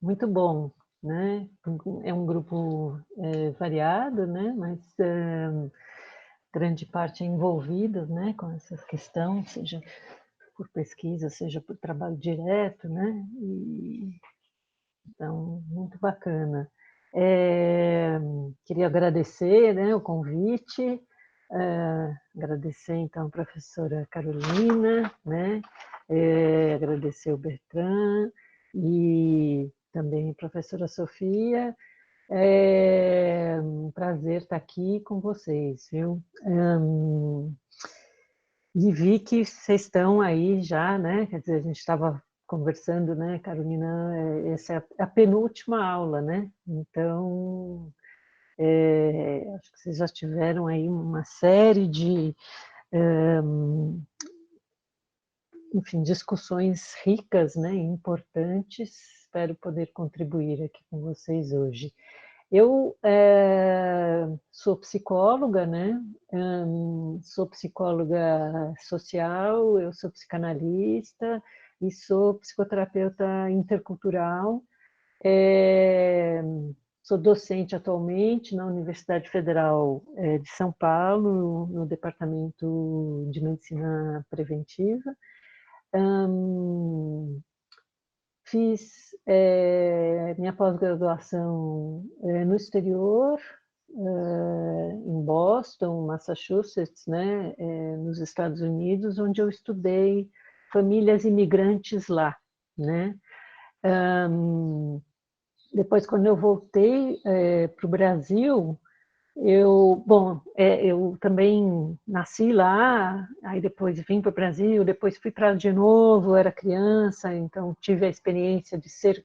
muito bom, né? É um grupo variado, né? Mas grande parte é envolvida, né? Com essa questão, seja por pesquisa, seja por trabalho direto, né? Então, muito bacana. Queria agradecer, né, o convite, agradecer então a professora Carolina, né, agradecer o Bertrand e também a professora Sofia. É um prazer estar aqui com vocês, viu? E vi que vocês estão aí já, né? Quer dizer, a gente estava conversando, né, Carolina? Essa é a penúltima aula, né? Então, acho que vocês já tiveram aí uma série de, enfim, discussões ricas, né, importantes. Espero poder contribuir aqui com vocês hoje. Eu sou psicóloga, né? Sou psicóloga social, eu sou psicanalista e sou psicoterapeuta intercultural. Sou docente atualmente na Universidade Federal de São Paulo, no Departamento de Medicina Preventiva. Fiz minha pós-graduação no exterior, em Boston, Massachusetts, né, nos Estados Unidos, onde eu estudei famílias imigrantes lá, né? Depois, quando eu voltei para o Brasil, eu também nasci lá, aí depois vim para o Brasil, depois fui para de novo, era criança, então tive a experiência de ser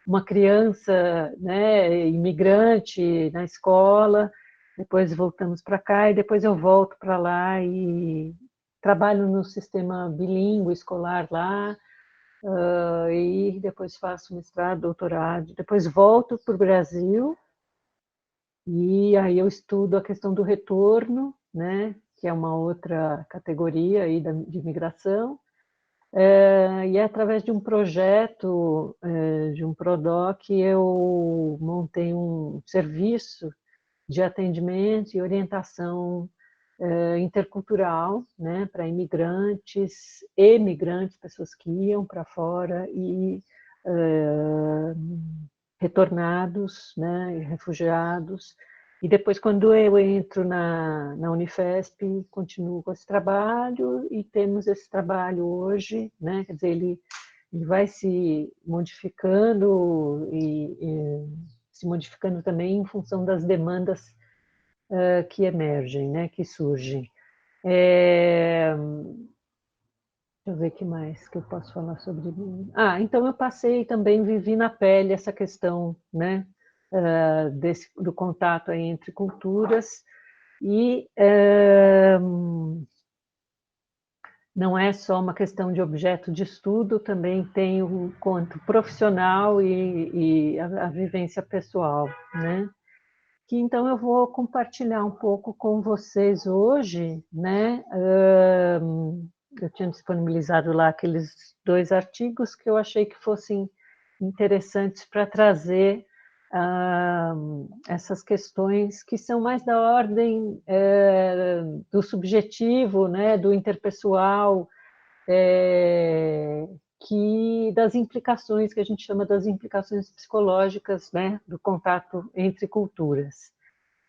uma criança, né, imigrante na escola, depois voltamos para cá e depois eu volto para lá e trabalho no sistema bilíngue escolar lá, e depois faço mestrado, doutorado, depois volto para o Brasil e aí eu estudo a questão do retorno, né, que é uma outra categoria aí de imigração, e é através de um projeto, de um PRODOC, eu montei um serviço de atendimento e orientação intercultural, né, para imigrantes, emigrantes, pessoas que iam para fora e retornados, né, e refugiados. E depois, quando eu entro na Unifesp, continuo com esse trabalho e temos esse trabalho hoje, né, quer dizer, ele vai se modificando e se modificando também em função das demandas que emergem, né, que surgem. Deixa eu ver o que mais que eu posso falar sobre mim. Então eu passei também, vivi na pele essa questão, né, do contato aí entre culturas e não é só uma questão de objeto de estudo, também tem o quanto profissional e a vivência pessoal, né? Que então eu vou compartilhar um pouco com vocês hoje, né? Eu tinha disponibilizado lá aqueles 2 artigos que eu achei que fossem interessantes para trazer essas questões que são mais da ordem do subjetivo, né, do interpessoal, que das implicações que a gente chama das implicações psicológicas, né, do contato entre culturas.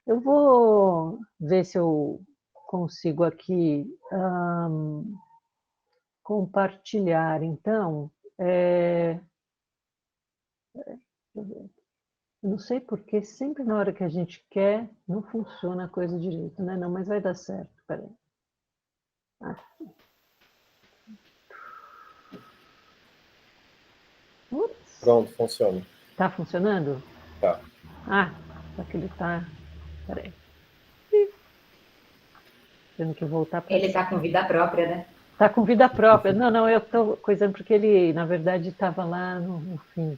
Eu vou ver se eu consigo aqui compartilhar, então. Eu não sei porque sempre na hora que a gente quer, não funciona a coisa direito, né? Não, mas vai dar certo. Peraí. Pronto, funciona. Está funcionando? Tá. Só que ele está. Peraí. Tendo que voltar para Ele cima. está com vida própria, né? Está com vida própria. Não, eu estou coisando porque ele, na verdade, estava lá no fim.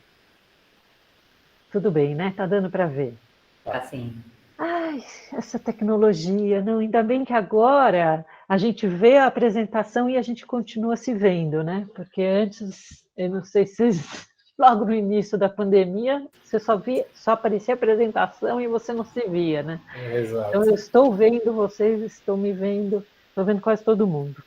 Tudo bem, né? Está dando para ver. Assim. Ai, essa tecnologia, não, ainda bem que agora a gente vê a apresentação e a gente continua se vendo, né? Porque antes, eu não sei se vocês logo no início da pandemia, você só aparecia a apresentação e você não se via, né? Exato. Então, eu estou vendo vocês, estou me vendo, estou vendo quase todo mundo.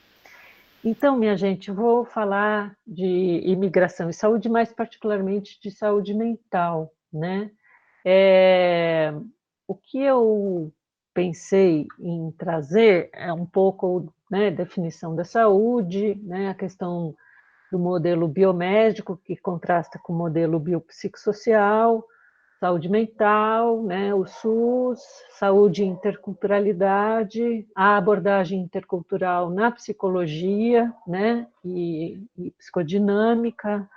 Então, minha gente, vou falar de imigração e saúde, mais particularmente de saúde mental, né? O que eu pensei em trazer é um pouco, né, definição da saúde, né, a questão do modelo biomédico, que contrasta com o modelo biopsicossocial, saúde mental, né, o SUS, saúde e interculturalidade, a abordagem intercultural na psicologia, né, e psicodinâmica,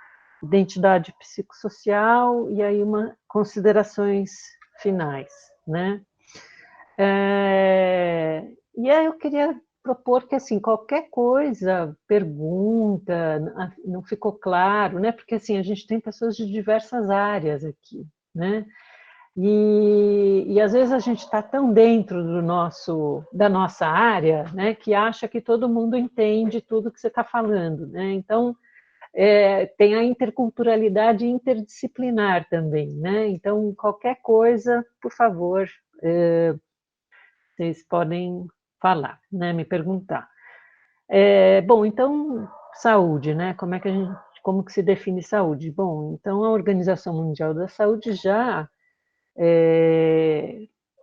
identidade psicossocial, e aí considerações finais, né. E aí eu queria propor que, assim, qualquer coisa, pergunta, não ficou claro, né, porque, assim, a gente tem pessoas de diversas áreas aqui, né, e às vezes a gente está tão dentro da nossa área, né, que acha que todo mundo entende tudo que você está falando, né, então tem a interculturalidade interdisciplinar também, né, então qualquer coisa, por favor, vocês podem falar, né, me perguntar. Bom, então, saúde, né? Como que se define saúde? Bom, então a Organização Mundial da Saúde já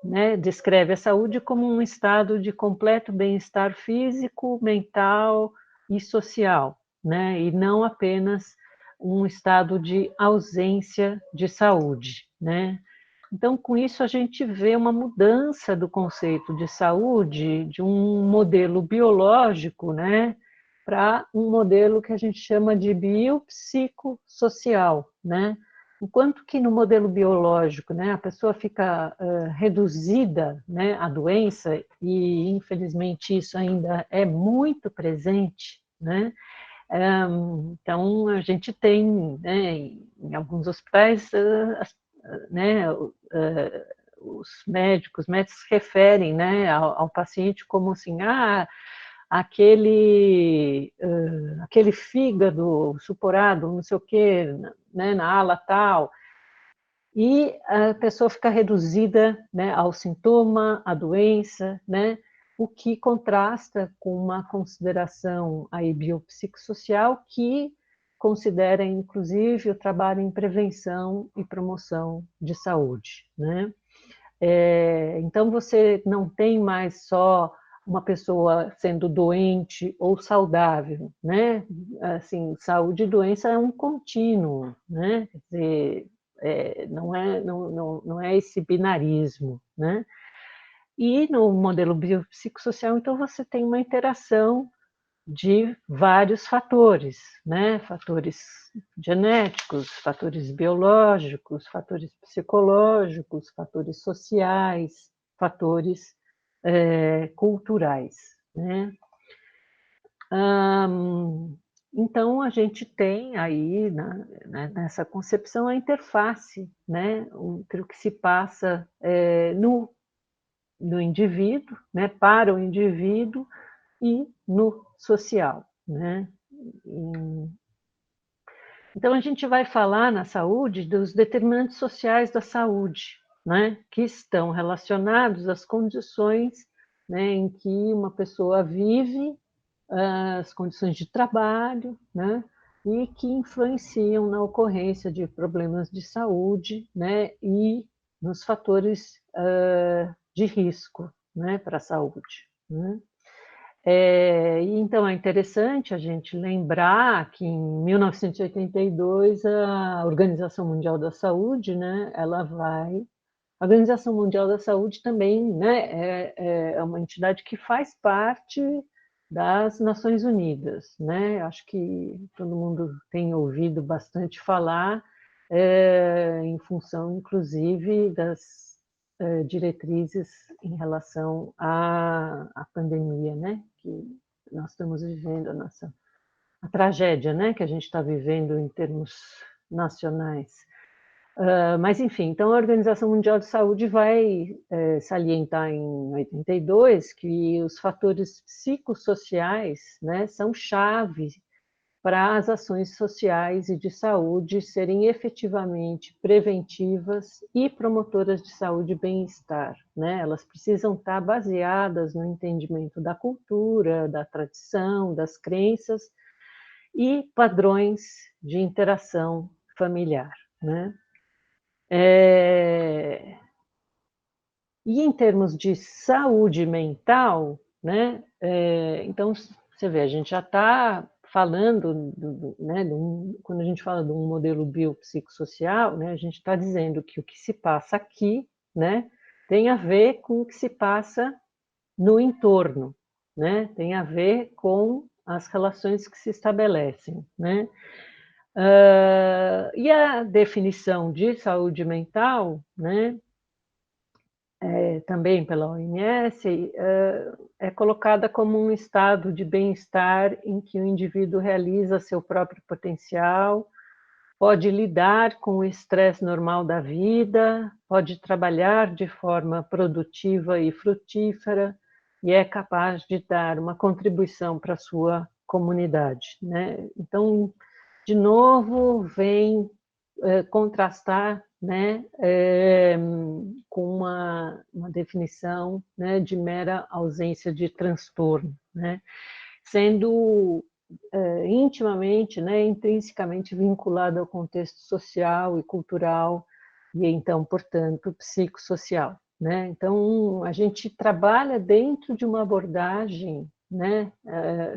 né, descreve a saúde como um estado de completo bem-estar físico, mental e social, né? E não apenas um estado de ausência de saúde, né? Então, com isso, a gente vê uma mudança do conceito de saúde, de um modelo biológico, né, para um modelo que a gente chama de biopsicossocial, né? Enquanto que no modelo biológico, né, a pessoa fica reduzida, né, à doença, e infelizmente isso ainda é muito presente, né? Então, a gente tem, né, em alguns hospitais, né, os médicos referem, né, ao paciente como assim, aquele fígado suporado, não sei o quê, né, na ala tal, e a pessoa fica reduzida, né, ao sintoma, à doença, né, o que contrasta com uma consideração aí biopsicossocial que considera, inclusive, o trabalho em prevenção e promoção de saúde, né? Então, você não tem mais só uma pessoa sendo doente ou saudável, né? Assim, saúde e doença é um contínuo, né? Quer dizer, não é esse binarismo, né? E no modelo biopsicossocial, então, você tem uma interação de vários fatores, né? Fatores genéticos, fatores biológicos, fatores psicológicos, fatores sociais, fatores culturais, né? Então, a gente tem aí, nessa concepção, a interface, né, entre o que se passa no indivíduo, né, para o indivíduo, e no social, né? Então, a gente vai falar na saúde dos determinantes sociais da saúde, né? Que estão relacionados às condições, né, em que uma pessoa vive, as condições de trabalho, né? E que influenciam na ocorrência de problemas de saúde, né? E nos fatores de risco, né, para a saúde, né? Então, é interessante a gente lembrar que em 1982 a Organização Mundial da Saúde, né, a Organização Mundial da Saúde também, né, é uma entidade que faz parte das Nações Unidas, né? Acho que todo mundo tem ouvido bastante falar, em função, inclusive, das diretrizes em relação à pandemia, né, que nós estamos vivendo, a tragédia, né, que a gente está vivendo em termos nacionais. Mas, enfim, então a Organização Mundial de Saúde vai salientar em 82 que os fatores psicossociais, né, são chave para as ações sociais e de saúde serem efetivamente preventivas e promotoras de saúde e bem-estar, né? Elas precisam estar baseadas no entendimento da cultura, da tradição, das crenças e padrões de interação familiar, né? E em termos de saúde mental, né? Então, você vê, a gente já está falando, né, quando a gente fala de um modelo biopsicossocial, né, a gente está dizendo que o que se passa aqui, né, tem a ver com o que se passa no entorno, né, tem a ver com as relações que se estabelecem, né. E a definição de saúde mental, né, também pela OMS, é colocada como um estado de bem-estar em que o indivíduo realiza seu próprio potencial, pode lidar com o estresse normal da vida, pode trabalhar de forma produtiva e frutífera e é capaz de dar uma contribuição para a sua comunidade, né? Então, de novo, vem contrastar, né, com uma definição, né, de mera ausência de transtorno, né, sendo intimamente, né, intrinsecamente vinculado ao contexto social e cultural e então, portanto, psicossocial, né? Então, a gente trabalha dentro de uma abordagem, né,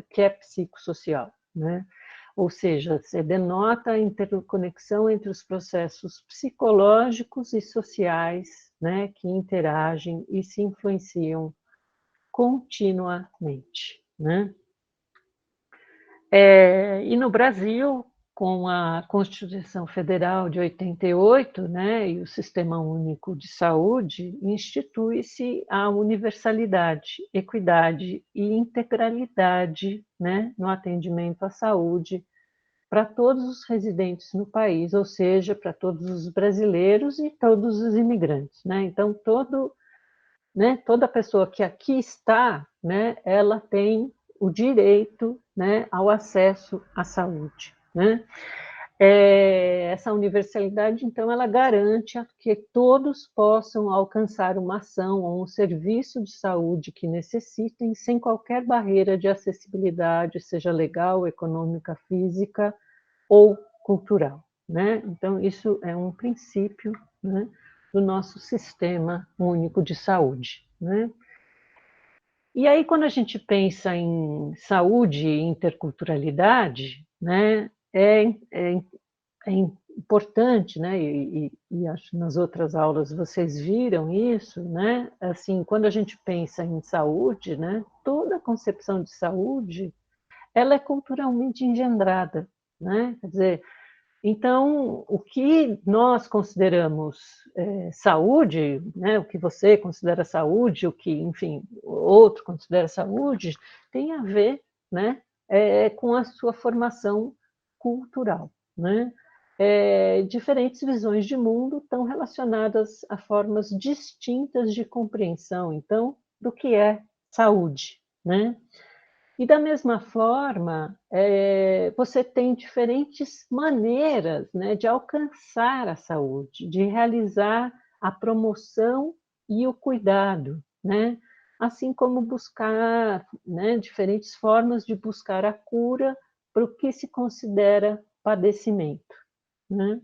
que é psicossocial, né? Ou seja, você denota a interconexão entre os processos psicológicos e sociais, né, que interagem e se influenciam continuamente, né? E no Brasil, com a Constituição Federal de 88, né, e o Sistema Único de Saúde, institui-se a universalidade, equidade e integralidade, né, no atendimento à saúde para todos os residentes no país, ou seja, para todos os brasileiros e todos os imigrantes, né? Então, toda pessoa que aqui está, né, ela tem o direito, né, ao acesso à saúde, né? Essa universalidade, então, ela garante que todos possam alcançar uma ação ou um serviço de saúde que necessitem sem qualquer barreira de acessibilidade, seja legal, econômica, física ou cultural, né? Então, isso é um princípio, né, do nosso sistema único de saúde, né? E aí, quando a gente pensa em saúde e interculturalidade, né, é importante, né, e acho que nas outras aulas vocês viram isso, né, assim, quando a gente pensa em saúde, né, toda a concepção de saúde, ela é culturalmente engendrada, né, quer dizer, então, o que nós consideramos saúde, né, o que você considera saúde, o que, enfim, o outro considera saúde, tem a ver, né, com a sua formação cultural, né? Diferentes visões de mundo estão relacionadas a formas distintas de compreensão, então, do que é saúde, né? E da mesma forma, você tem diferentes maneiras, né, de alcançar a saúde, de realizar a promoção e o cuidado, né? Assim como buscar, né, diferentes formas de buscar a cura para o que se considera padecimento, né?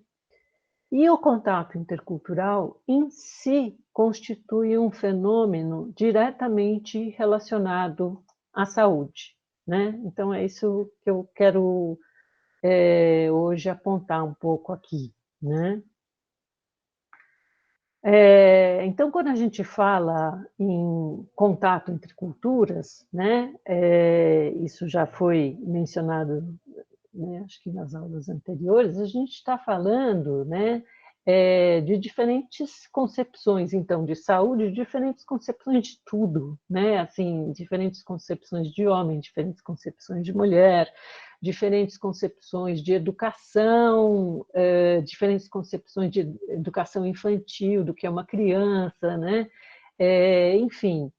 E o contato intercultural em si constitui um fenômeno diretamente relacionado à saúde, né? Então é isso que eu quero hoje apontar um pouco aqui, né? Então, quando a gente fala em contato entre culturas, né, isso já foi mencionado, né, acho que nas aulas anteriores, a gente está falando, né, de diferentes concepções, então, de saúde, diferentes concepções de tudo, né, assim, diferentes concepções de homem, diferentes concepções de mulher, diferentes concepções de educação, diferentes concepções de educação infantil, do que é uma criança, né, enfim.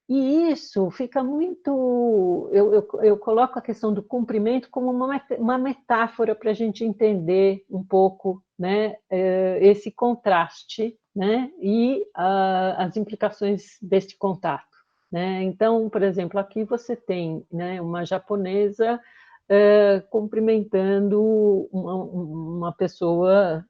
E isso fica muito... Eu coloco a questão do cumprimento como uma metáfora para a gente entender um pouco, né, esse contraste, né, e as implicações deste contato. Né? Então, por exemplo, aqui você tem, né, uma japonesa cumprimentando uma pessoa,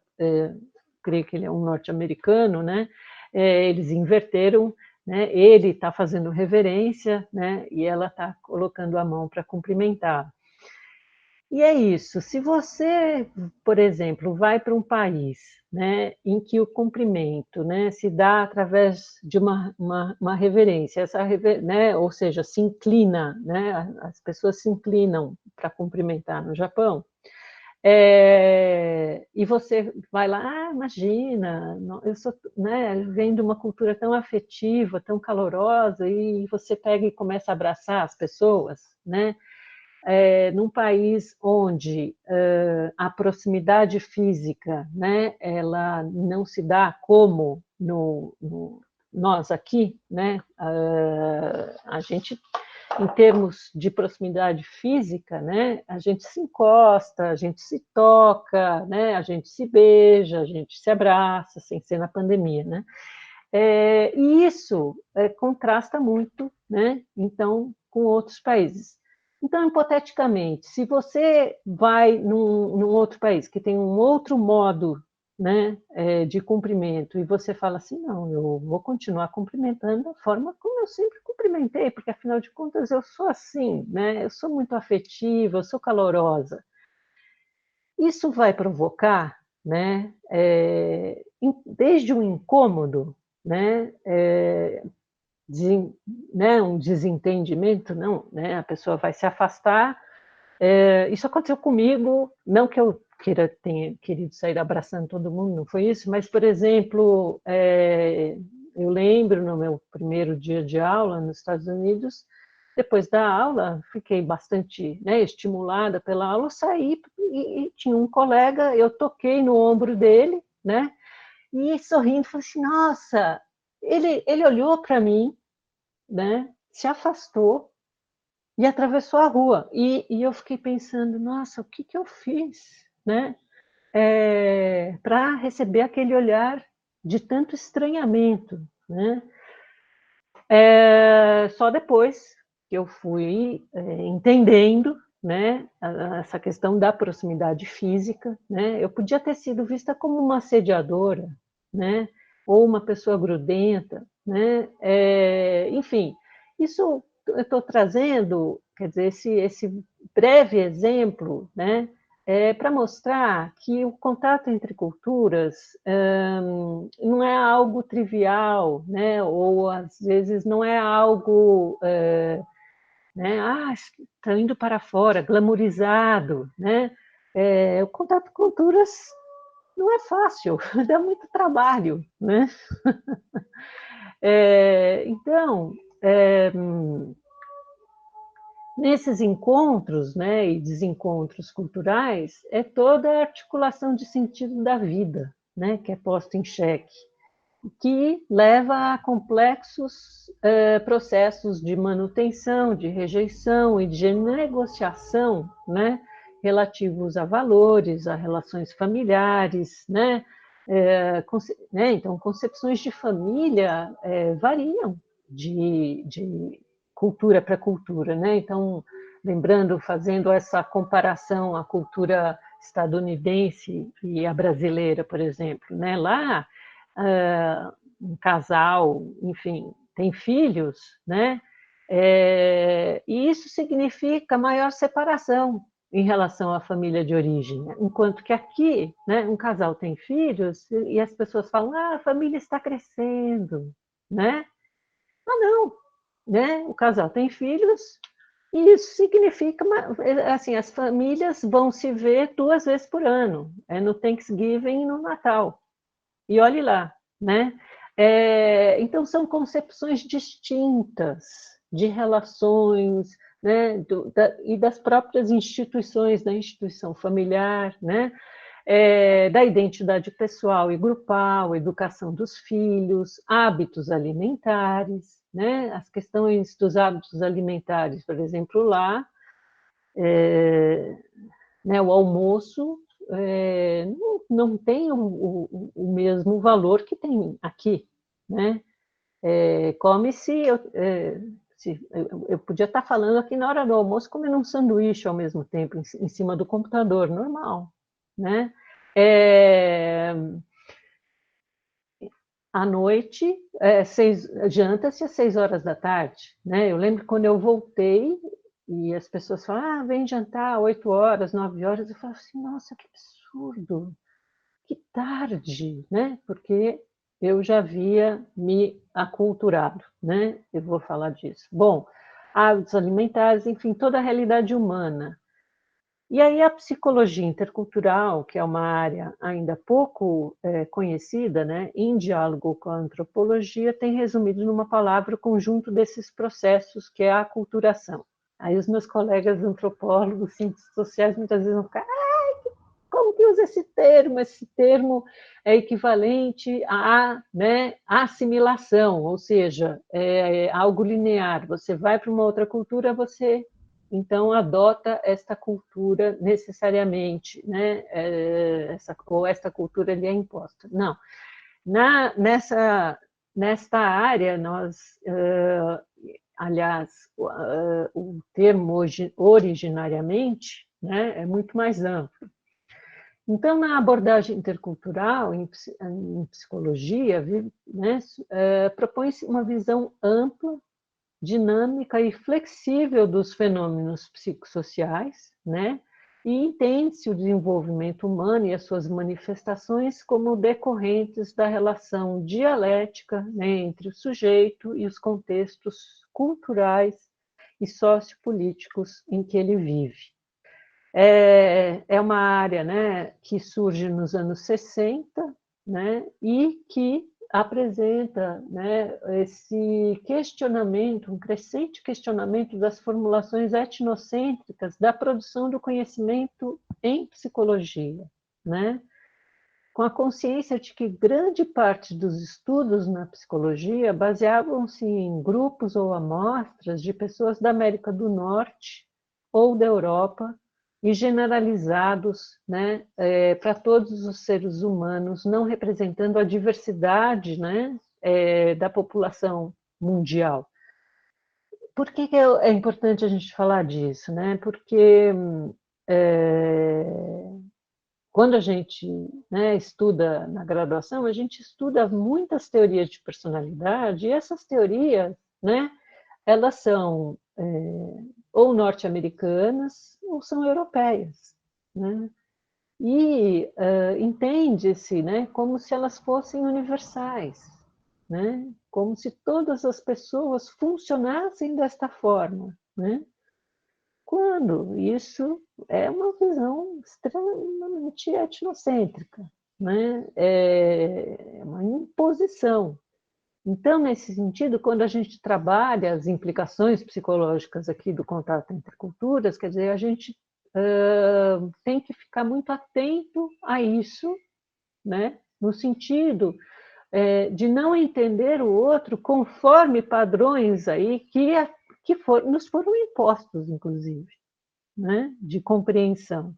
creio que ele é um norte-americano, né? Eles inverteram, né? Ele está fazendo reverência, né? E ela está colocando a mão para cumprimentar. E é isso. Se você, por exemplo, vai para um país, né, em que o cumprimento, né, se dá através de uma reverência, né, ou seja, se inclina, né, as pessoas se inclinam para cumprimentar no Japão, e você vai lá, imagina, eu sou, né, venho de uma cultura tão afetiva, tão calorosa, e você pega e começa a abraçar as pessoas, né? Num país onde a proximidade física, né, ela não se dá como nós aqui, né, a gente, em termos de proximidade física, né, a gente se encosta, a gente se toca, né, a gente se beija, a gente se abraça, sem ser na pandemia, né? E isso contrasta muito, né, então, com outros países. Então, hipoteticamente, se você vai num outro país que tem um outro modo, né, de cumprimento, e você fala assim, não, eu vou continuar cumprimentando da forma como eu sempre cumprimentei, porque, afinal de contas, eu sou assim, né, eu sou muito afetiva, eu sou calorosa. Isso vai provocar, né, desde um incômodo, né, né, um desentendimento, não, né, a pessoa vai se afastar. Isso aconteceu comigo, não que eu tenha querido sair abraçando todo mundo, não foi isso, mas, por exemplo, eu lembro no meu primeiro dia de aula nos Estados Unidos, depois da aula, fiquei bastante, né, estimulada pela aula, saí e tinha um colega, eu toquei no ombro dele, né, e sorrindo, falei assim, nossa, ele olhou para mim, né, se afastou e atravessou a rua. E eu fiquei pensando, nossa, o que eu fiz, né, para receber aquele olhar de tanto estranhamento, né? Só depois que eu fui entendendo, né, essa questão da proximidade física, né? Eu podia ter sido vista como uma assediadora, né, ou uma pessoa grudenta, né? Enfim, isso eu estou trazendo, quer dizer, esse breve exemplo, né, para mostrar que o contato entre culturas não é algo trivial, né? Ou às vezes não é algo, né? Está indo para fora, glamourizado, né? O contato com culturas não é fácil, dá muito trabalho, né? Então, nesses encontros, né, e desencontros culturais, é toda a articulação de sentido da vida, né, que é posta em xeque, que leva a complexos processos de manutenção, de rejeição e de negociação, né, relativos a valores, a relações familiares, né, então, concepções de família variam de cultura para cultura, né? Então, lembrando, fazendo essa comparação à cultura estadunidense e a brasileira, por exemplo, né? Lá, um casal, enfim, tem filhos, né? E isso significa maior separação em relação à família de origem, enquanto que aqui, né, um casal tem filhos e as pessoas falam, a família está crescendo, né? Não, né? O casal tem filhos e isso significa, assim, as famílias vão se ver 2 vezes por ano, no Thanksgiving e no Natal. E olhe lá, né? Então, são concepções distintas de relações, né? E das próprias instituições, da instituição familiar, né? da identidade pessoal e grupal, educação dos filhos, hábitos alimentares, né? As questões dos hábitos alimentares, por exemplo, lá, né, o almoço não tem o mesmo valor que tem aqui, né? Come-se, eu podia estar falando aqui na hora do almoço, comendo um sanduíche ao mesmo tempo, em cima do computador, normal, né? À noite, janta-se às 6 horas da tarde, né? Eu lembro quando eu voltei e as pessoas falam, vem jantar 8 horas, 9 horas, eu falo assim, nossa, que absurdo, que tarde, né? Porque eu já havia me aculturado, né? Eu vou falar disso. Bom, hábitos alimentares, enfim, toda a realidade humana. E aí a psicologia intercultural, que é uma área ainda pouco conhecida, né, em diálogo com a antropologia, tem resumido numa palavra o conjunto desses processos, que é a aculturação. Aí os meus colegas antropólogos, cientistas sociais, muitas vezes vão ficar, como que usa esse termo? Esse termo é equivalente à, né, assimilação, ou seja, algo linear. Você vai para uma outra cultura, você então adota esta cultura necessariamente, né? Esta cultura lhe é imposta. Não. Nesta área, nós, aliás, o termo originariamente, né, é muito mais amplo. Então, na abordagem intercultural, em psicologia, né, propõe-se uma visão ampla, dinâmica e flexível dos fenômenos psicossociais, né, e entende-se o desenvolvimento humano e as suas manifestações como decorrentes da relação dialética, né, entre o sujeito e os contextos culturais e sociopolíticos em que ele vive. É uma área, né, que surge nos anos 60, né, e que apresenta, né, esse questionamento, um crescente questionamento das formulações etnocêntricas da produção do conhecimento em psicologia, né, com a consciência de que grande parte dos estudos na psicologia baseavam-se em grupos ou amostras de pessoas da América do Norte ou da Europa, e generalizados, né, para todos os seres humanos, não representando a diversidade, né, da população mundial. Por que é importante a gente falar disso? Né? Porque quando a gente, né, estuda na graduação, a gente estuda muitas teorias de personalidade, e essas teorias, né, elas são ou norte-americanas ou são europeias, né? E entende-se, né, como se elas fossem universais, né? Como se todas as pessoas funcionassem desta forma, né? Quando isso é uma visão extremamente etnocêntrica, né? É uma imposição. Então, nesse sentido, quando a gente trabalha as implicações psicológicas aqui do contato entre culturas, quer dizer, a gente tem que ficar muito atento a isso, né? No sentido de não entender o outro conforme padrões aí que nos foram impostos, inclusive, né? De compreensão.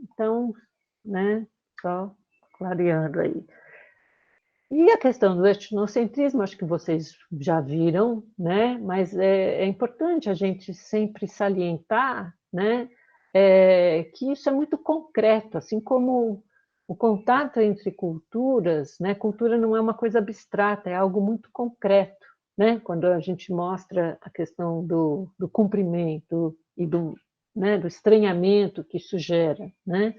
Então, né? Só clareando aí. E a questão do etnocentrismo, acho que vocês já viram, né? Mas é importante a gente sempre salientar, né? Que isso é muito concreto, assim como o contato entre culturas, né? Cultura não é uma coisa abstrata, é algo muito concreto, né? Quando a gente mostra a questão do cumprimento e né, do estranhamento que isso gera, né?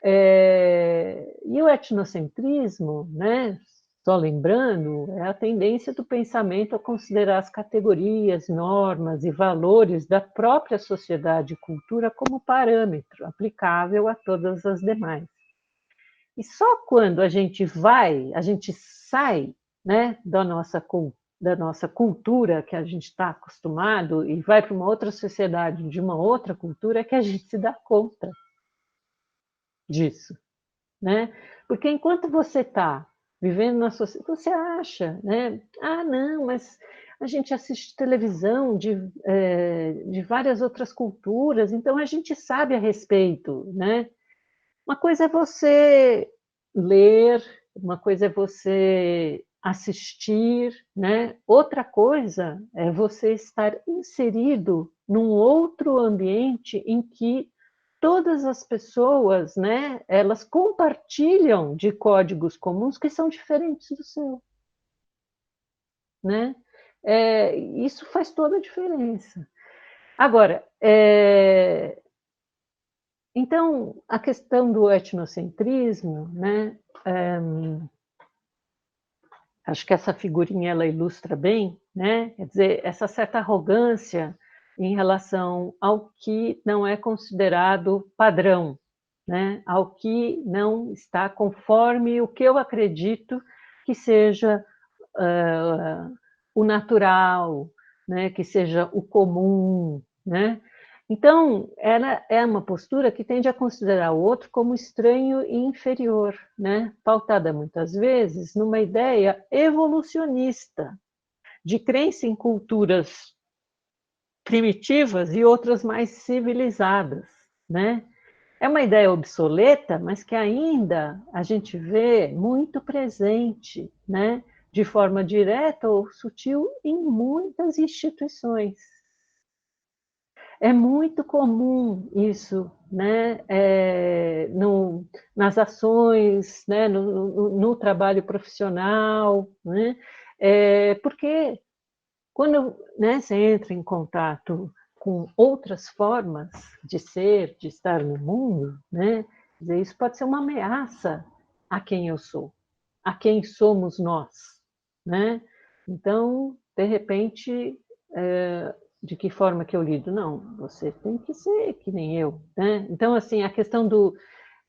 E o etnocentrismo, né, só lembrando, é a tendência do pensamento a considerar as categorias, normas e valores da própria sociedade e cultura como parâmetro aplicável a todas as demais. E só quando a gente sai, né, da nossa cultura que a gente está acostumado e vai para uma outra sociedade de uma outra cultura, é que a gente se dá conta, disso, né? Porque enquanto você está vivendo na sociedade, você acha, né? Ah, não, mas a gente assiste televisão de várias outras culturas, então a gente sabe a respeito, né? Uma coisa é você ler, uma coisa é você assistir, né? Outra coisa é você estar inserido num outro ambiente em que todas as pessoas, né, elas compartilham de códigos comuns que são diferentes do seu, né? Isso faz toda a diferença. Agora, então, a questão do etnocentrismo, né? Acho que essa figurinha ela ilustra bem, né? Quer dizer, essa certa arrogância em relação ao que não é considerado padrão, né? Ao que não está conforme o que eu acredito que seja o natural, né? Que seja o comum, né? Então, ela é uma postura que tende a considerar o outro como estranho e inferior, né? Pautada muitas vezes numa ideia evolucionista, de crença em culturas primitivas e outras mais civilizadas, né? É uma ideia obsoleta, mas que ainda a gente vê muito presente, né? De forma direta ou sutil em muitas instituições. É muito comum isso, né? Nas ações, né? No trabalho profissional, né? Porque quando, né, você entra em contato com outras formas de ser, de estar no mundo, né? Quer dizer, isso pode ser uma ameaça a quem eu sou, a quem somos nós, né? Então, de repente, de que forma que eu lido? Não, você tem que ser que nem eu, né? Então, assim, a questão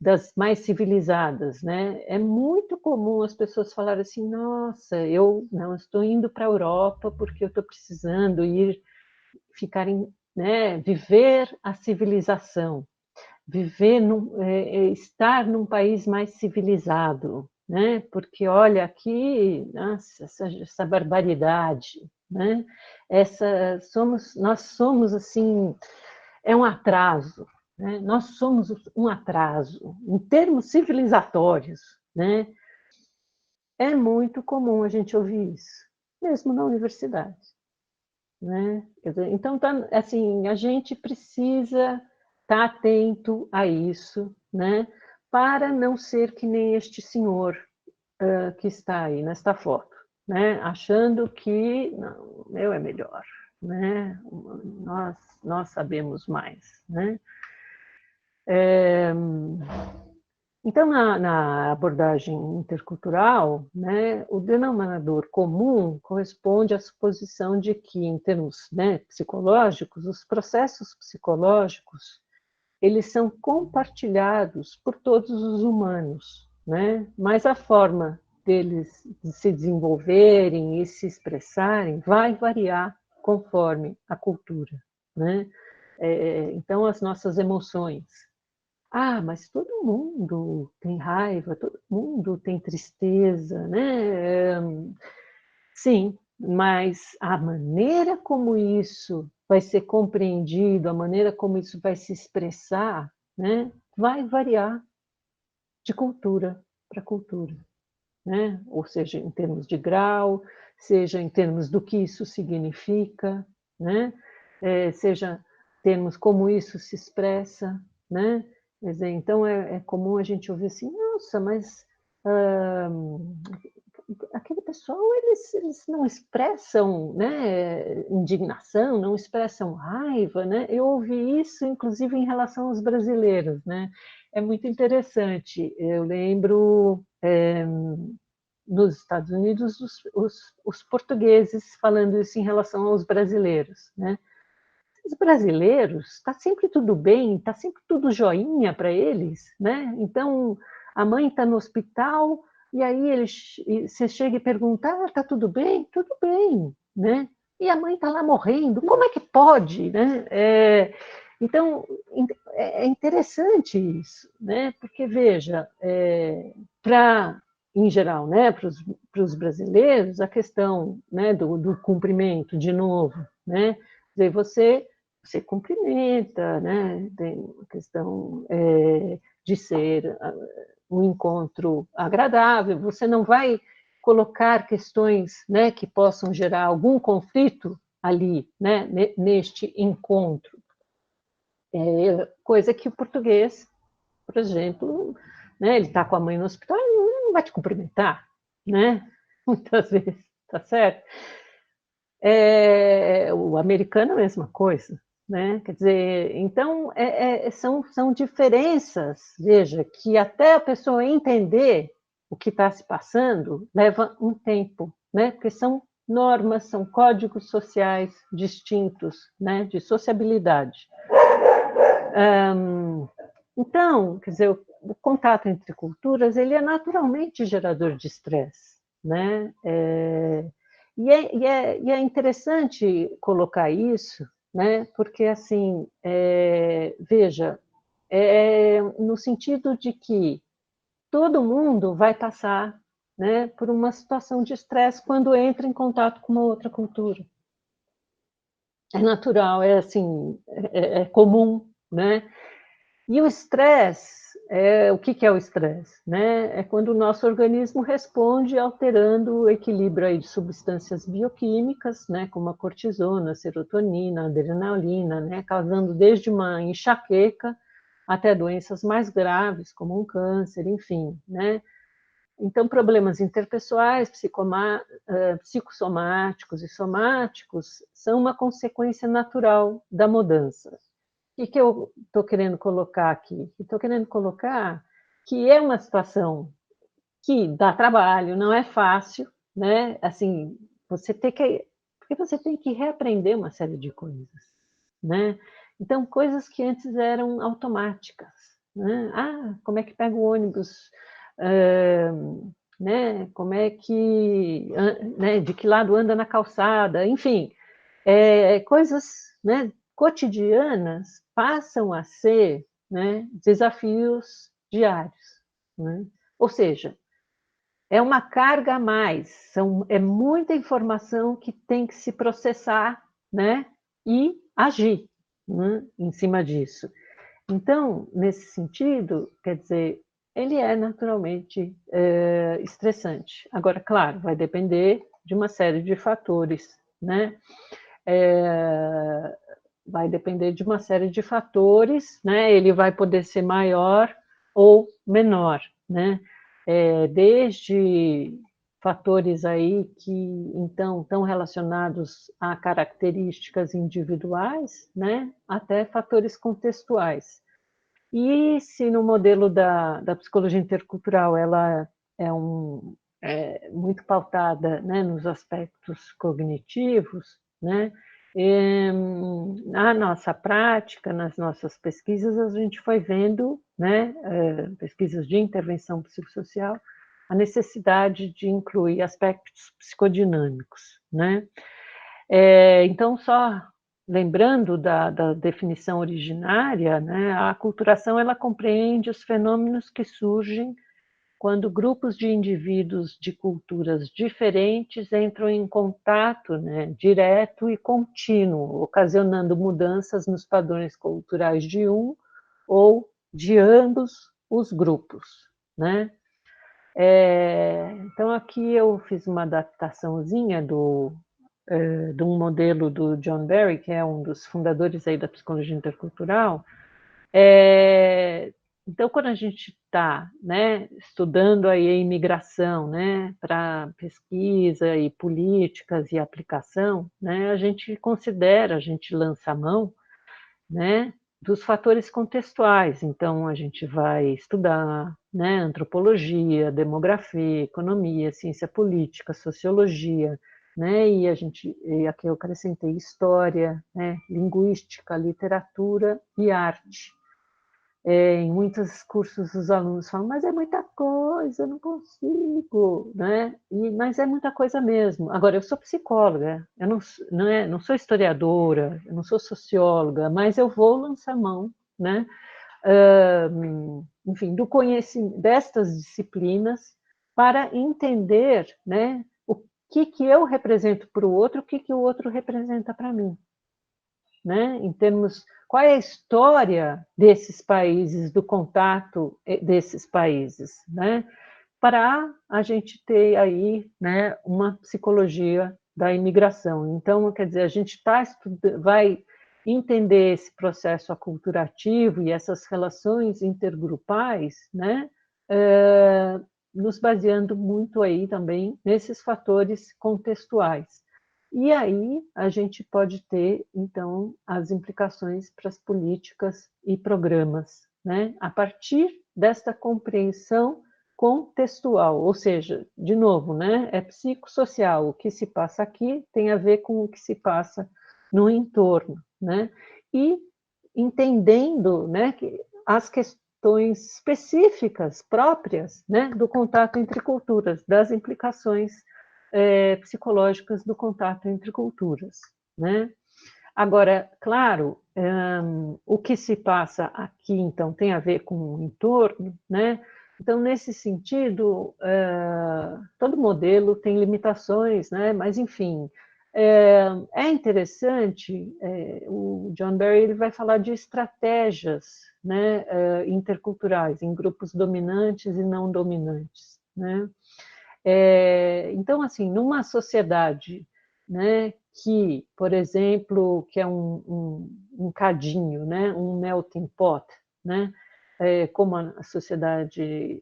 das mais civilizadas, né? É muito comum as pessoas falarem assim: nossa, eu não estou indo para a Europa porque eu estou precisando né, viver a civilização, estar num país mais civilizado, né? Porque olha aqui, nossa, essa barbaridade, né? Nós somos assim, é um atraso, né? Nós somos um atraso em termos civilizatórios, né? É muito comum a gente ouvir isso, mesmo na universidade, né? Então, assim, a gente precisa estar atento a isso, né? Para não ser que nem este senhor que está aí nesta foto, né? Achando que não, o meu é melhor, né? Nós sabemos mais, né? Então, na abordagem intercultural, né, o denominador comum corresponde à suposição de que, em termos, né, psicológicos, os processos psicológicos eles são compartilhados por todos os humanos, né? Mas a forma deles de se desenvolverem e se expressarem vai variar conforme a cultura, né? Então, as nossas emoções. Ah, mas todo mundo tem raiva, todo mundo tem tristeza, né? Sim, mas a maneira como isso vai ser compreendido, a maneira como isso vai se expressar, né, vai variar de cultura para cultura, né? Ou seja, em termos de grau, seja em termos do que isso significa, né? Seja termos como isso se expressa, né? Quer dizer, então é comum a gente ouvir assim, nossa, mas aquele pessoal eles não expressam, né, indignação, não expressam raiva, né? Eu ouvi isso inclusive em relação aos brasileiros, né? É muito interessante. Eu lembro nos Estados Unidos os portugueses falando isso em relação aos brasileiros, né? Os brasileiros está sempre tudo bem, está sempre tudo joinha para eles, né? Então a mãe está no hospital e aí você chega e pergunta, está tudo bem? Tudo bem, né? E a mãe está lá morrendo, como é que pode, né? Então, é interessante isso, né? Porque, veja, em geral, né, para os brasileiros, a questão, né, do cumprimento, de novo, né? Quer dizer, você cumprimenta, né? Tem a questão de ser um encontro agradável, você não vai colocar questões, né, que possam gerar algum conflito ali, né, neste encontro. Coisa que o português, por exemplo, né, ele está com a mãe no hospital, ele não vai te cumprimentar, né? Muitas vezes, tá certo? O americano é a mesma coisa, né? Quer dizer, então, são diferenças, veja, que até a pessoa entender o que está se passando leva um tempo, né? Porque são normas, são códigos sociais distintos, né? De sociabilidade. Então, quer dizer, o contato entre culturas ele é naturalmente gerador de estresse, né? E é interessante colocar isso, né? Porque assim, veja, no sentido de que todo mundo vai passar, né, por uma situação de estresse quando entra em contato com uma outra cultura. É natural, é assim, é comum, né? E o estresse, o que é o estresse? Né? É quando o nosso organismo responde alterando o equilíbrio aí de substâncias bioquímicas, né, como a cortisona, a serotonina, a adrenalina, né, causando desde uma enxaqueca até doenças mais graves, como um câncer, enfim. Né? Então, problemas interpessoais, psicossomáticos e somáticos são uma consequência natural da mudança. O que eu estou querendo colocar aqui? Estou querendo colocar que é uma situação que dá trabalho, não é fácil, né? Assim, porque você tem que reaprender uma série de coisas, né? Então, coisas que antes eram automáticas, né? Como é que pega o ônibus? Né? Como é que, né? De que lado anda na calçada? Enfim, coisas, né, cotidianas passam a ser, né, desafios diários. Né? Ou seja, é uma carga a mais, é muita informação que tem que se processar, né, e agir, né, em cima disso. Então, nesse sentido, quer dizer, ele é naturalmente estressante. Agora, claro, vai depender de uma série de fatores, né? Vai depender de uma série de fatores, né? Ele vai poder ser maior ou menor, né? Desde fatores aí que então estão relacionados a características individuais, né? Até fatores contextuais. E se no modelo da psicologia intercultural ela é muito pautada, né, nos aspectos cognitivos, né, na nossa prática, nas nossas pesquisas, a gente foi vendo, né, pesquisas de intervenção psicossocial, a necessidade de incluir aspectos psicodinâmicos, né? Então, só lembrando da definição originária, né, a aculturação ela compreende os fenômenos que surgem quando grupos de indivíduos de culturas diferentes entram em contato, né, direto e contínuo, ocasionando mudanças nos padrões culturais de um ou de ambos os grupos. Né? Então, aqui eu fiz uma adaptaçãozinha de um modelo do John Barry, que é um dos fundadores aí da psicologia intercultural. Então, quando a gente está, né, estudando aí a imigração, né, para pesquisa e políticas e aplicação, né, a gente lança a mão, né, dos fatores contextuais. Então, a gente vai estudar, né, antropologia, demografia, economia, ciência política, sociologia, né, e aqui eu acrescentei história, né, linguística, literatura e arte. Em muitos cursos os alunos falam, mas é muita coisa, eu não consigo, né? Mas é muita coisa mesmo. Agora, eu sou psicóloga, eu não sou historiadora, eu não sou socióloga, mas eu vou lançar mão, né? Enfim, do conhecimento destas disciplinas para entender, né, o que eu represento para o outro, o que o outro representa para mim, né? Em termos, qual é a história desses países, do contato desses países, né? Para a gente ter aí, né, uma psicologia da imigração. Então, quer dizer, a gente vai entender esse processo aculturativo e essas relações intergrupais, né, nos baseando muito aí também nesses fatores contextuais. E aí a gente pode ter, então, as implicações para as políticas e programas, né, a partir desta compreensão contextual, ou seja, de novo, né, é psicossocial, o que se passa aqui tem a ver com o que se passa no entorno, né, e entendendo, né, que as questões específicas próprias, né, do contato entre culturas, das implicações psicológicas do contato entre culturas, né. Agora, claro, o que se passa aqui, então, tem a ver com o entorno, né? Então, nesse sentido, todo modelo tem limitações, né? Mas, enfim, é interessante, o John Barry ele vai falar de estratégias, né, interculturais, em grupos dominantes e não dominantes, né? Então, assim, numa sociedade, né, que, por exemplo, que é um cadinho, né, um melting pot, né, como a sociedade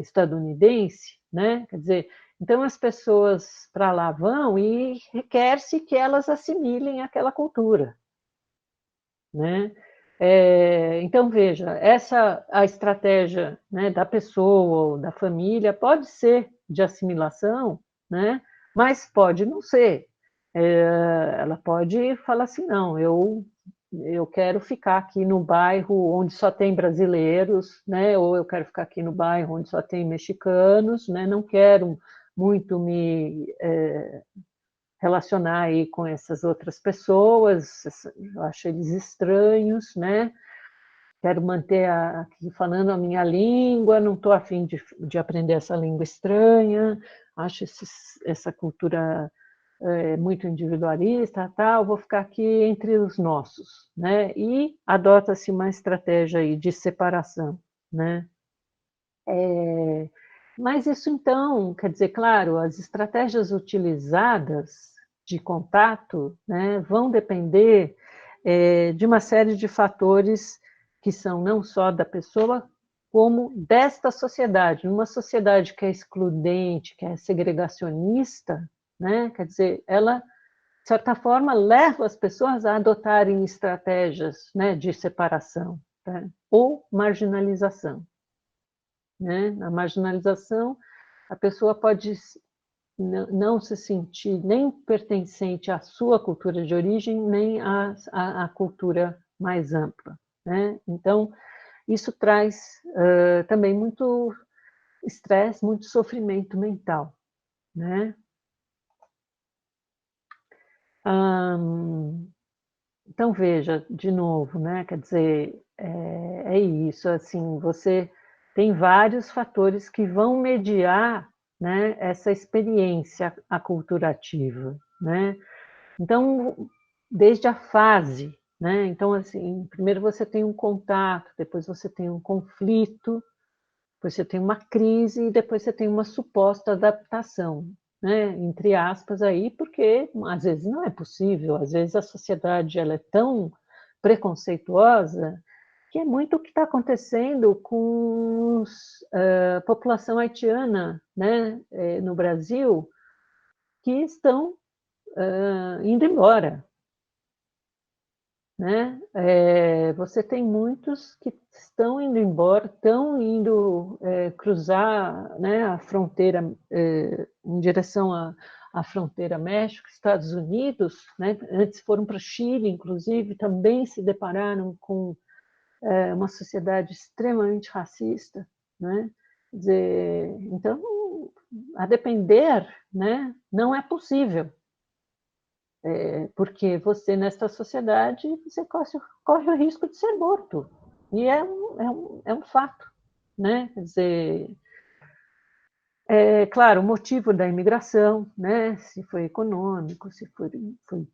estadunidense, né, quer dizer, então as pessoas para lá vão e requer-se que elas assimilem aquela cultura, né? Então, veja, a estratégia, né, da pessoa ou da família pode ser de assimilação, né, mas pode não ser. Ela pode falar assim, não, eu quero ficar aqui no bairro onde só tem brasileiros, né, ou eu quero ficar aqui no bairro onde só tem mexicanos, né, não quero muito me relacionar aí com essas outras pessoas, eu acho eles estranhos, né? Quero manter aqui falando a minha língua, não estou afim de aprender essa língua estranha, acho essa cultura muito individualista, tal, vou ficar aqui entre os nossos, né? E adota-se uma estratégia aí de separação, né? Mas isso, então, quer dizer, claro, as estratégias utilizadas de contato, né, vão depender de uma série de fatores que são não só da pessoa, como desta sociedade. Uma sociedade que é excludente, que é segregacionista, né, quer dizer, ela, de certa forma, leva as pessoas a adotarem estratégias, né, de separação, tá? Ou marginalização. Né? Na marginalização, a pessoa pode não se sentir nem pertencente à sua cultura de origem, nem à cultura mais ampla. Né? Então, isso traz também muito estresse, muito sofrimento mental. Né? Então, veja, de novo, né? Quer dizer, é isso, assim, você tem vários fatores que vão mediar, né, essa experiência aculturativa, né? Então, desde a fase, né? Então, assim, primeiro você tem um contato, depois você tem um conflito, depois você tem uma crise e depois você tem uma suposta adaptação, né? Entre aspas aí, porque às vezes não é possível, às vezes a sociedade ela é tão preconceituosa que é muito o que está acontecendo com a população haitiana, né, no Brasil, que estão indo embora. Né? Você tem muitos que estão indo embora, estão indo cruzar, né, a fronteira em direção à fronteira México, Estados Unidos, né? Antes foram para o Chile, inclusive, também se depararam com uma sociedade extremamente racista, né? Quer dizer, então, a depender, né, não é possível, porque você, nesta sociedade, você corre o risco de ser morto, e é um fato, né? Quer dizer, claro, o motivo da imigração, né, se foi econômico, se foi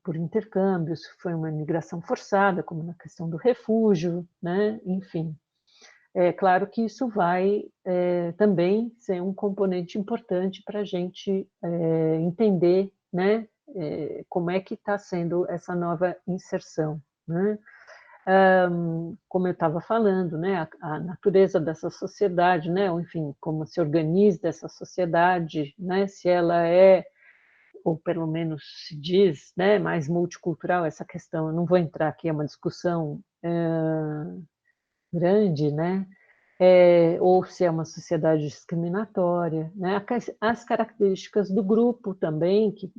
por intercâmbio, se foi uma imigração forçada, como na questão do refúgio, né, enfim. É claro que isso vai também ser um componente importante para a gente entender, né, como é que está sendo essa nova inserção, né? Como eu estava falando, né, a natureza dessa sociedade, né, ou, enfim, como se organiza essa sociedade, né, se ela é, ou pelo menos se diz, né, mais multicultural, essa questão, eu não vou entrar aqui, é uma discussão grande, né, ou se é uma sociedade discriminatória, né, as características do grupo também, que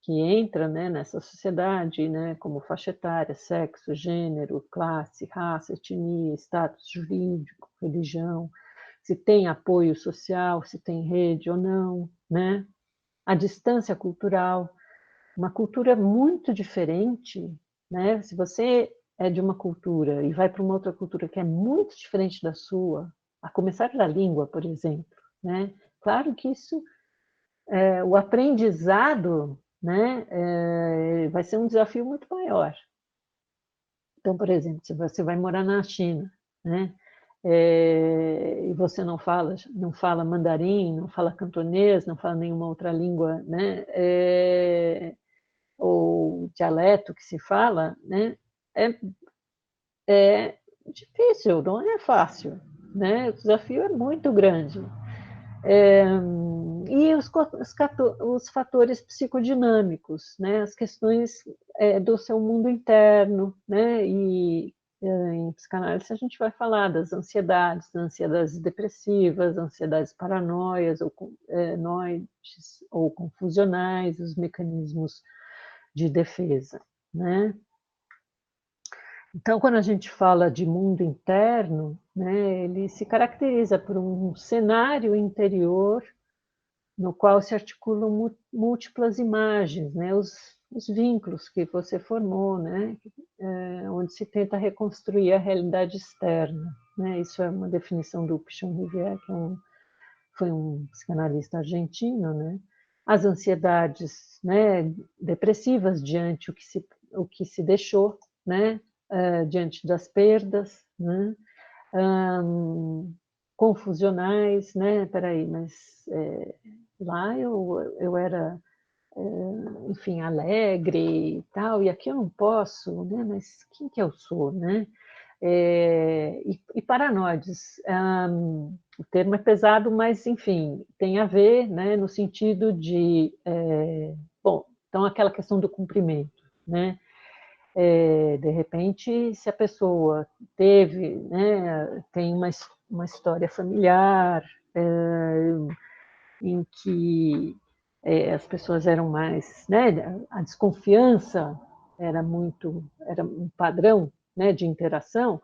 entra, né, nessa sociedade, né, como faixa etária, sexo, gênero, classe, raça, etnia, status jurídico, religião, se tem apoio social, se tem rede ou não, né? A distância cultural, uma cultura muito diferente, né? Se você é de uma cultura e vai para uma outra cultura que é muito diferente da sua, a começar da língua, por exemplo, né? Claro que isso, o aprendizado, né, vai ser um desafio muito maior. Então, por exemplo, se você vai morar na China, né, e você não fala mandarim, não fala cantonês, não fala nenhuma outra língua, né, ou dialeto que se fala, né, é difícil, não é fácil, né? O desafio é muito grande. E os fatores psicodinâmicos, né? As questões do seu mundo interno, né? E em psicanálise a gente vai falar das ansiedades depressivas, ansiedades paranoias ou noides ou confusionais, os mecanismos de defesa, né? Então, quando a gente fala de mundo interno, né, ele se caracteriza por um cenário interior no qual se articulam múltiplas imagens, né, os vínculos que você formou, né, onde se tenta reconstruir a realidade externa. Né, isso é uma definição do Pichon Rivière, que foi um psicanalista argentino. Né, as ansiedades, né, depressivas diante o que se deixou, né, diante das perdas, né, confusionais, né? Peraí, mas lá eu era, enfim, alegre e tal, e aqui eu não posso, né? Mas quem que eu sou, né? E paranoides, o termo é pesado, mas, enfim, tem a ver, né? No sentido de, bom, então aquela questão do cumprimento, né? De repente, se a pessoa teve, né, tem uma história familiar em que as pessoas eram mais, né, a desconfiança era um padrão, né, de interação,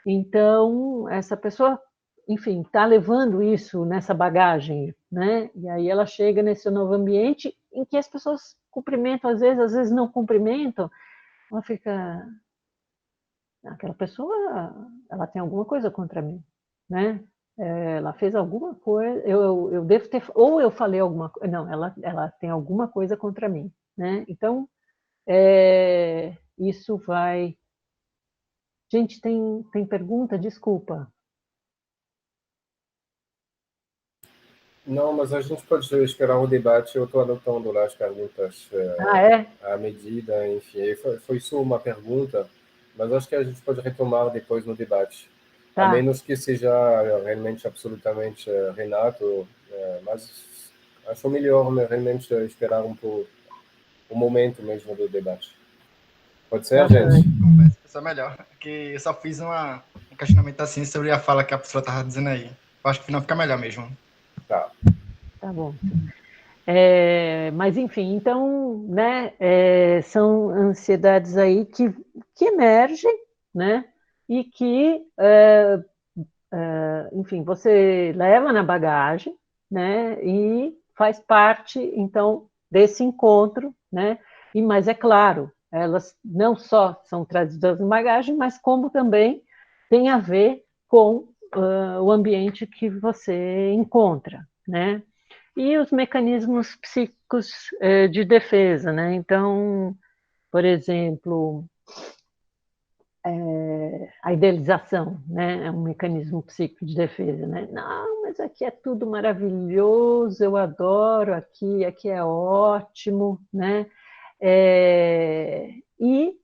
então essa pessoa, enfim, está levando isso nessa bagagem, né, e aí ela chega nesse novo ambiente em que as pessoas cumprimentam, às vezes não cumprimentam, ela fica, aquela pessoa, ela tem alguma coisa contra mim, né? Ela fez alguma coisa, eu devo ter, ou eu falei alguma coisa, não, ela tem alguma coisa contra mim, né? Então, isso vai... Gente, tem pergunta? Desculpa. Não, mas a gente pode esperar o debate. Eu estou anotando lá as perguntas à medida, enfim. Foi só uma pergunta, mas acho que a gente pode retomar depois no debate. Tá. A menos que seja realmente absolutamente Renato, mas acho melhor realmente esperar um pouco o momento mesmo do debate. Pode ser, gente? Conversa, pessoal, melhor. Porque eu só fiz um questionamento assim sobre a fala que a pessoa estava dizendo aí. Eu acho que no final fica melhor mesmo. Tá. Tá bom. Mas, enfim, então, né, são ansiedades aí que emergem, né, e que, enfim, você leva na bagagem, né, e faz parte, então, desse encontro, né, mas é claro, elas não só são trazidas na bagagem, mas como também tem a ver com o ambiente que você encontra, né, e os mecanismos psíquicos de defesa, né, então, por exemplo, a idealização, né? É um mecanismo psíquico de defesa, né? Não, mas aqui é tudo maravilhoso, eu adoro aqui é ótimo, né? E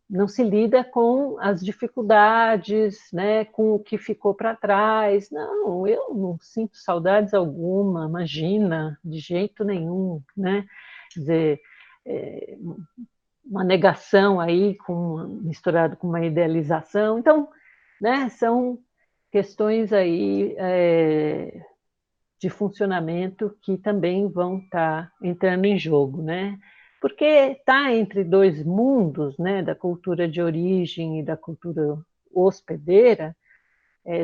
não se lida com as dificuldades, né? Com o que ficou para trás. Não, eu não sinto saudades alguma, imagina, de jeito nenhum, né? Quer dizer, uma negação aí misturado com uma idealização. Então, né, são questões aí de funcionamento que também vão estar entrando em jogo, né? Porque está entre dois mundos, né, da cultura de origem e da cultura hospedeira,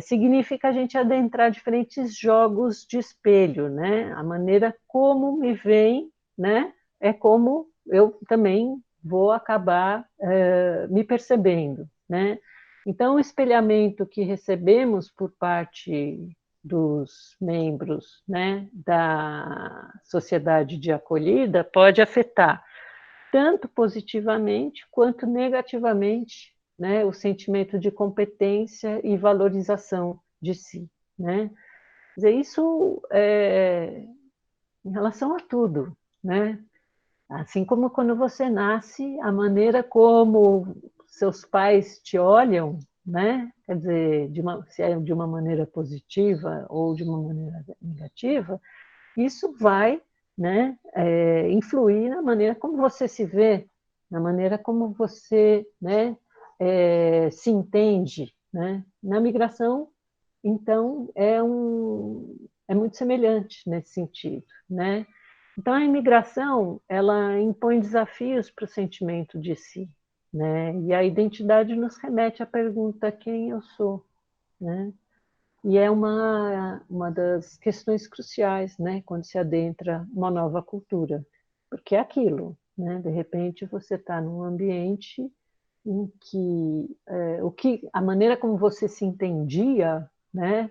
significa a gente adentrar diferentes jogos de espelho, né? A maneira como me vem, né, é como eu também vou acabar me percebendo, né? Então, o espelhamento que recebemos por parte dos membros, né, da sociedade de acolhida pode afetar tanto positivamente quanto negativamente, né, o sentimento de competência e valorização de si, né? Quer dizer, isso em relação a tudo, né? Assim como quando você nasce, a maneira como seus pais te olham, né? Quer dizer, se é de uma maneira positiva ou de uma maneira negativa, isso vai, né, influir na maneira como você se vê, na maneira como você, né, se entende, né? Na migração, então, é muito semelhante nesse sentido, né? Então, a imigração, ela impõe desafios para o sentimento de si, né? E a identidade nos remete à pergunta quem eu sou, né? E é uma das questões cruciais, né? Quando se adentra uma nova cultura, porque é aquilo, né? De repente, você está num ambiente em que a maneira como você se entendia, né?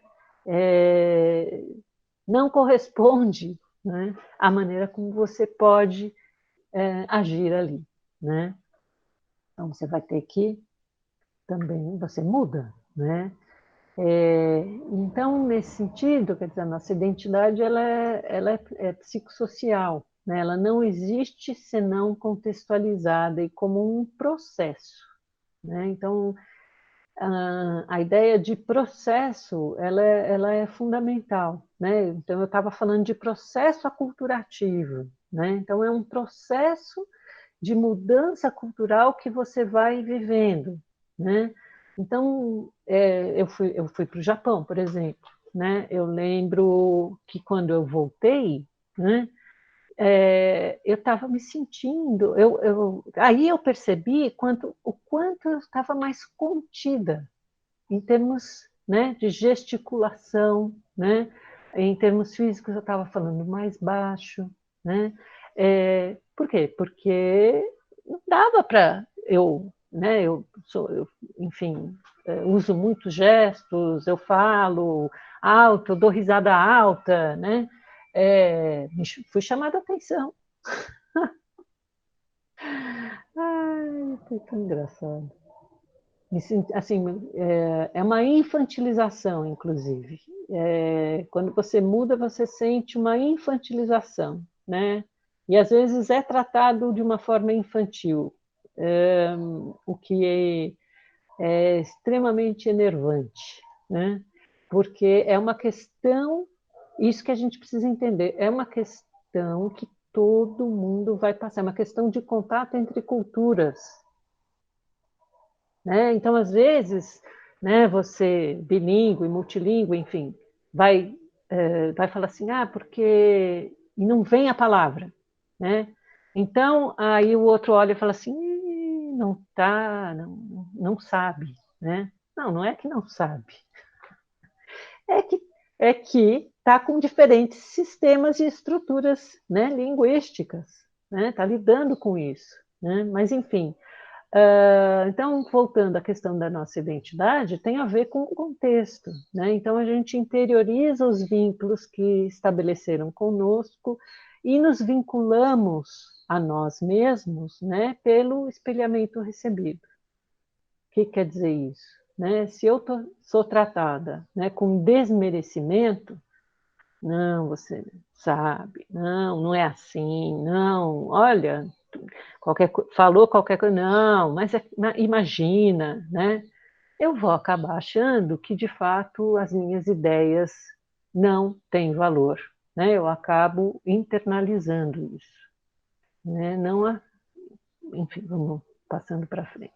Não corresponde, né, à maneira como você pode agir ali, né? Então você vai ter que também você muda, né? Então nesse sentido, quer dizer, a nossa identidade ela é psicossocial, né? Ela não existe senão contextualizada e como um processo, né? Então a ideia de processo ela é fundamental, né? Então eu estava falando de processo aculturativo, né? Então é um processo de mudança cultural que você vai vivendo, né? Então eu fui para o Japão, por exemplo, né? Eu lembro que quando eu voltei, né? Eu estava me sentindo, aí eu percebi o quanto eu estava mais contida em termos, né, de gesticulação, né, em termos físicos eu estava falando mais baixo, né, por quê? Porque não dava para né, enfim, uso muitos gestos, eu falo alto, eu dou risada alta, né, fui chamada a atenção. Ai, foi tão engraçado. Assim, é uma infantilização, inclusive. Quando você muda, você sente uma infantilização, né? E às vezes é tratado de uma forma infantil, o que é extremamente enervante, né? Porque é uma questão, isso que a gente precisa entender, é uma questão que todo mundo vai passar, é uma questão de contato entre culturas, né? Então, às vezes, né, você, bilíngue, multilíngue, enfim, vai falar assim, porque não vem a palavra, né? Então, aí o outro olha e fala assim, não sabe, né? Não é que não sabe. É que está com diferentes sistemas e estruturas, né, linguísticas, né? Está lidando com isso, né? Mas, enfim, então, voltando à questão da nossa identidade, tem a ver com o contexto, né? Então, a gente interioriza os vínculos que estabeleceram conosco e nos vinculamos a nós mesmos, né, pelo espelhamento recebido. O que quer dizer isso? Né? Se eu sou tratada, né, com desmerecimento, não, você sabe, não é assim, não, olha, falou qualquer coisa, não, mas imagina, né? Eu vou acabar achando que, de fato, as minhas ideias não têm valor, né? Eu acabo internalizando isso, né? Enfim, vamos passando para frente.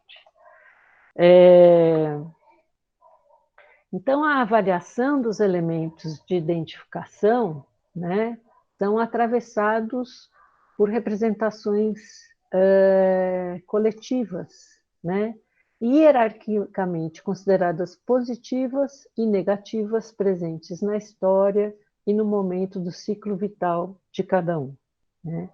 Então, a avaliação dos elementos de identificação, né, são atravessados por representações coletivas, né, hierarquicamente consideradas positivas e negativas presentes na história e no momento do ciclo vital de cada um, né?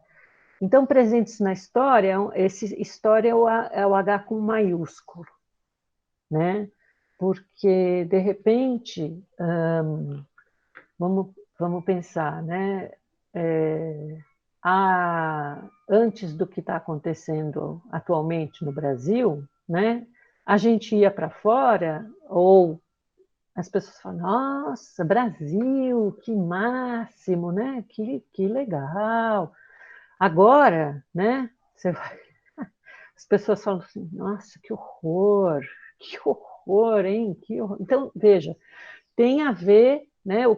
Então, presentes na história, história é o H com maiúsculo, né? Porque, de repente, vamos pensar, né? Antes do que está acontecendo atualmente no Brasil, né? A gente ia para fora, ou as pessoas falam, nossa, Brasil, que máximo, né? Que legal. Agora, né? As pessoas falam assim, nossa, que horror, hein? Que horror. Então, veja, tem a ver, né? O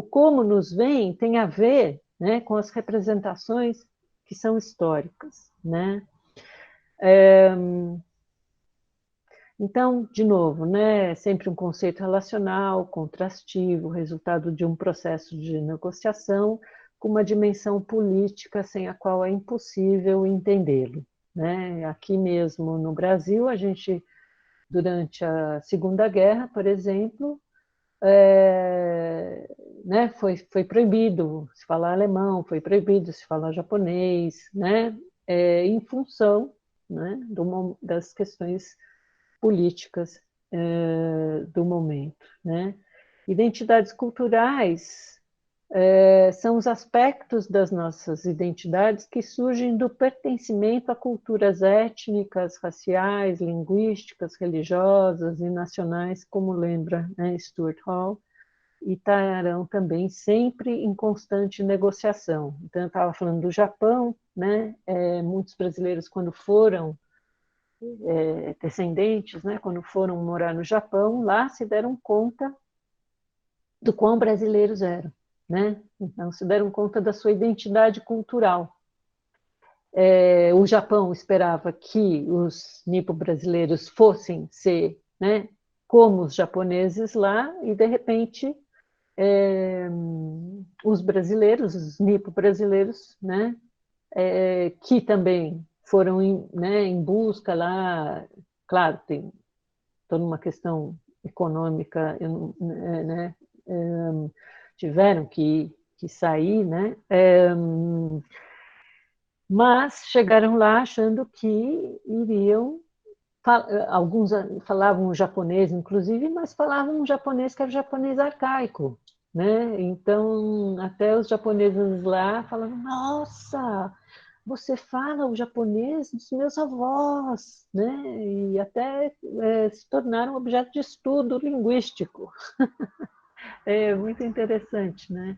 como nos vem tem a ver, né, com as representações que são históricas, né? Então, de novo, né, sempre um conceito relacional, contrastivo, resultado de um processo de negociação com uma dimensão política sem a qual é impossível entendê-lo, né? Aqui mesmo no Brasil, a gente, durante a Segunda Guerra, por exemplo, né, foi proibido se falar alemão, foi proibido se falar japonês, né, em função, né, das questões políticas do momento, né? Identidades culturais são os aspectos das nossas identidades que surgem do pertencimento a culturas étnicas, raciais, linguísticas, religiosas e nacionais, como lembra, né, Stuart Hall, e estarão também sempre em constante negociação. Então, eu estava falando do Japão, né? Muitos brasileiros, quando foram descendentes, né, quando foram morar no Japão, lá se deram conta do quão brasileiros eram, né? Então, se deram conta da sua identidade cultural. O Japão esperava que os nipo-brasileiros fossem ser, né, como os japoneses lá, e, de repente, os brasileiros, os nipo-brasileiros, né, que também foram em busca lá, claro, tem toda uma questão econômica, né, tiveram que sair, né, mas chegaram lá achando que iriam, alguns falavam japonês, inclusive, mas falavam um japonês que era o japonês arcaico, né? Então, até os japoneses lá falavam, nossa, você fala o japonês dos meus avós, né? E até se tornaram objeto de estudo linguístico. É muito interessante, né?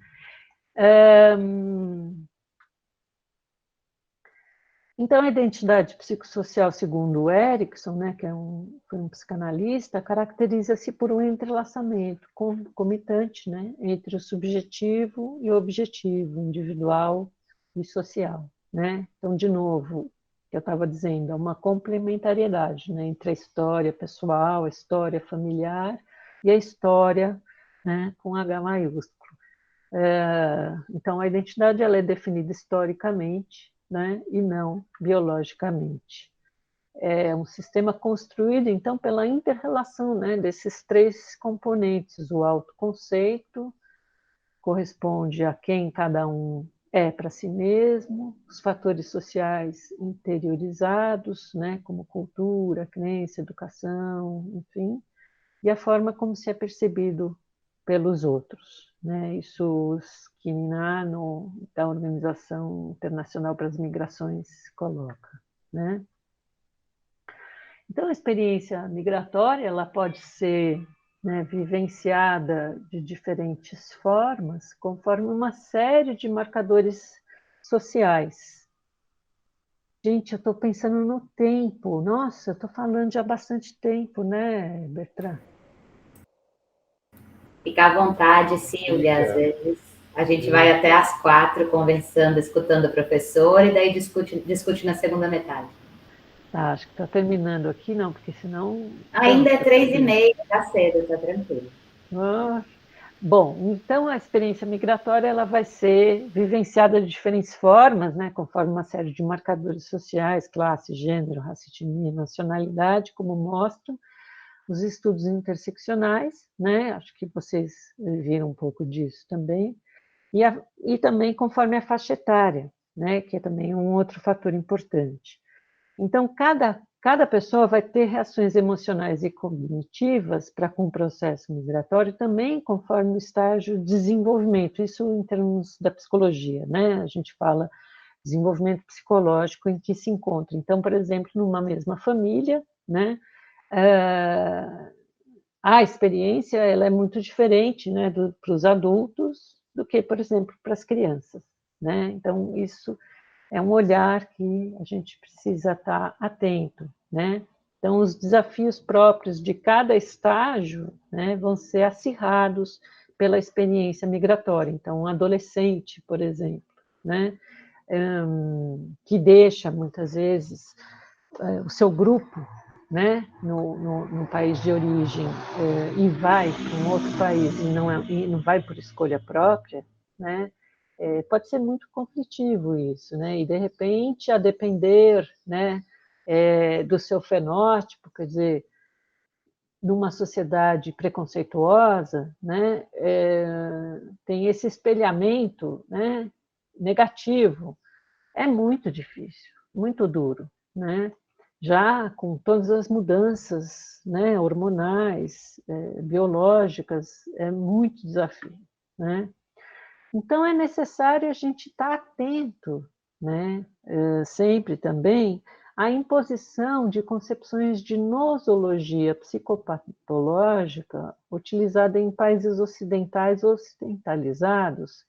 Então, a identidade psicossocial, segundo o Erickson, né, que foi um psicanalista, caracteriza-se por um entrelaçamento concomitante, né, entre o subjetivo e o objetivo, individual e social, né? Então, de novo, que eu estava dizendo, é uma complementariedade, né, entre a história pessoal, a história familiar e a história, né, com H maiúsculo. Então, a identidade ela é definida historicamente, né, e não biologicamente. é um sistema construído, então, pela inter-relação, né, desses 3 componentes. O autoconceito corresponde a quem cada um é para si mesmo, os fatores sociais interiorizados, né, como cultura, crença, educação, enfim, e a forma como se é percebido pelos outros, né? Isso Skiminano, da Organização Internacional para as Migrações, coloca, né? Então, a experiência migratória ela pode ser, né, vivenciada de diferentes formas, conforme uma série de marcadores sociais. Gente, eu estou pensando no tempo. Nossa, eu estou falando já há bastante tempo, né, Bertrand? Fica à vontade, Silvia. Às vezes a gente vai até às 4 conversando, escutando o professor, e daí discute na segunda metade. Tá, acho que está terminando aqui, não, porque senão... Ainda é 3h30, tá cedo, tá tranquilo. Bom, então a experiência migratória ela vai ser vivenciada de diferentes formas, né, conforme uma série de marcadores sociais, classe, gênero, raça, etnia, nacionalidade, como mostram os estudos interseccionais, né, acho que vocês viram um pouco disso também, e também conforme a faixa etária, né, que é também um outro fator importante. Então, cada pessoa vai ter reações emocionais e cognitivas para com o processo migratório também conforme o estágio de desenvolvimento, isso em termos da psicologia, né? A gente fala desenvolvimento psicológico em que se encontra. Então, por exemplo, numa mesma família, né? A experiência ela é muito diferente, né, para os adultos do que, por exemplo, para as crianças, né? Então, isso é um olhar que a gente precisa estar atento, né? Então, os desafios próprios de cada estágio, né, vão ser acirrados pela experiência migratória. Então, um adolescente, por exemplo, né, que deixa, muitas vezes, o seu grupo, né, no país de origem, e vai para um outro país e não vai por escolha própria, né, pode ser muito conflitivo isso, né? E de repente, a depender, né, do seu fenótipo, quer dizer, numa sociedade preconceituosa, né, tem esse espelhamento, né, negativo. É muito difícil, muito duro, né? Já com todas as mudanças, né, hormonais, biológicas, é muito desafio, né? Então, é necessário a gente estar atento, né, sempre também, à imposição de concepções de nosologia psicopatológica utilizada em países ocidentais ou ocidentalizados,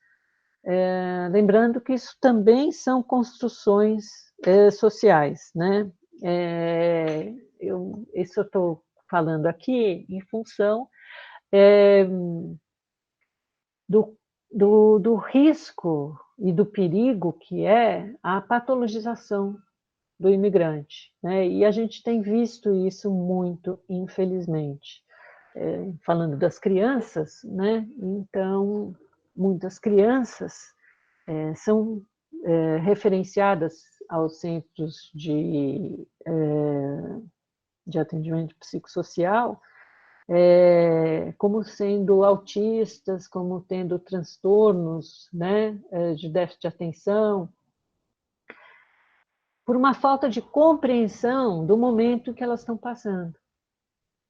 lembrando que isso também são construções sociais, né? Isso eu estou falando aqui em função do risco e do perigo que é a patologização do imigrante, né? E a gente tem visto isso muito, infelizmente. Falando das crianças, né? Então, muitas crianças são referenciadas aos centros de atendimento psicossocial, como sendo autistas, como tendo transtornos, né, de déficit de atenção, por uma falta de compreensão do momento que elas estão passando,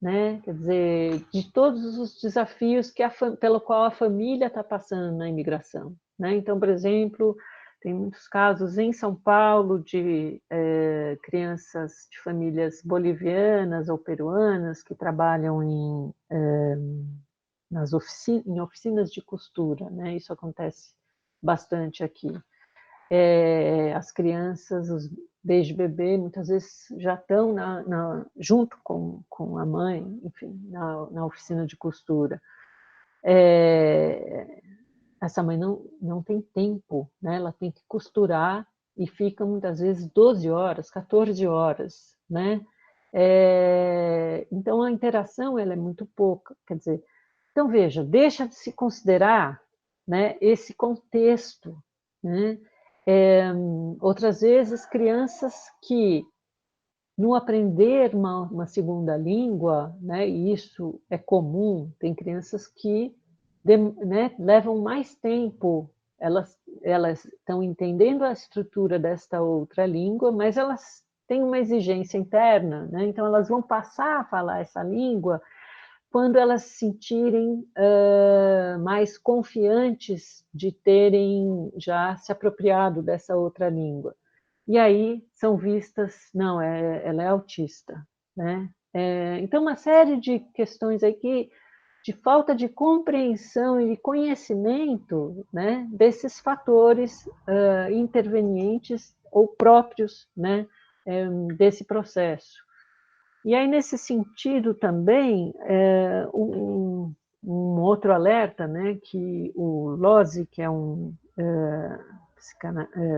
né? Quer dizer, de todos os desafios pelo qual a família está passando na imigração, né? Então, por exemplo, tem muitos casos em São Paulo de crianças de famílias bolivianas ou peruanas que trabalham em oficinas de costura, né? Isso acontece bastante aqui. As crianças, desde bebê, muitas vezes já estão junto com a mãe, enfim, na oficina de costura. Essa mãe não tem tempo, né? Ela tem que costurar e fica muitas vezes 12 horas, 14 horas, né? Então, a interação ela é muito pouca, quer dizer, então, veja, deixa de se considerar, né, esse contexto, né? Outras vezes, crianças que no aprender uma segunda língua, né, e isso é comum, tem crianças que né, levam mais tempo, elas estão entendendo a estrutura desta outra língua, mas elas têm uma exigência interna, né, então elas vão passar a falar essa língua quando elas se sentirem mais confiantes de terem já se apropriado dessa outra língua. E aí são vistas, não, ela é autista, né? Então, uma série de questões aqui de falta de compreensão e de conhecimento, né, desses fatores intervenientes ou próprios, né, desse processo. E aí, nesse sentido também, um outro alerta, né, que o Lozzi, que é um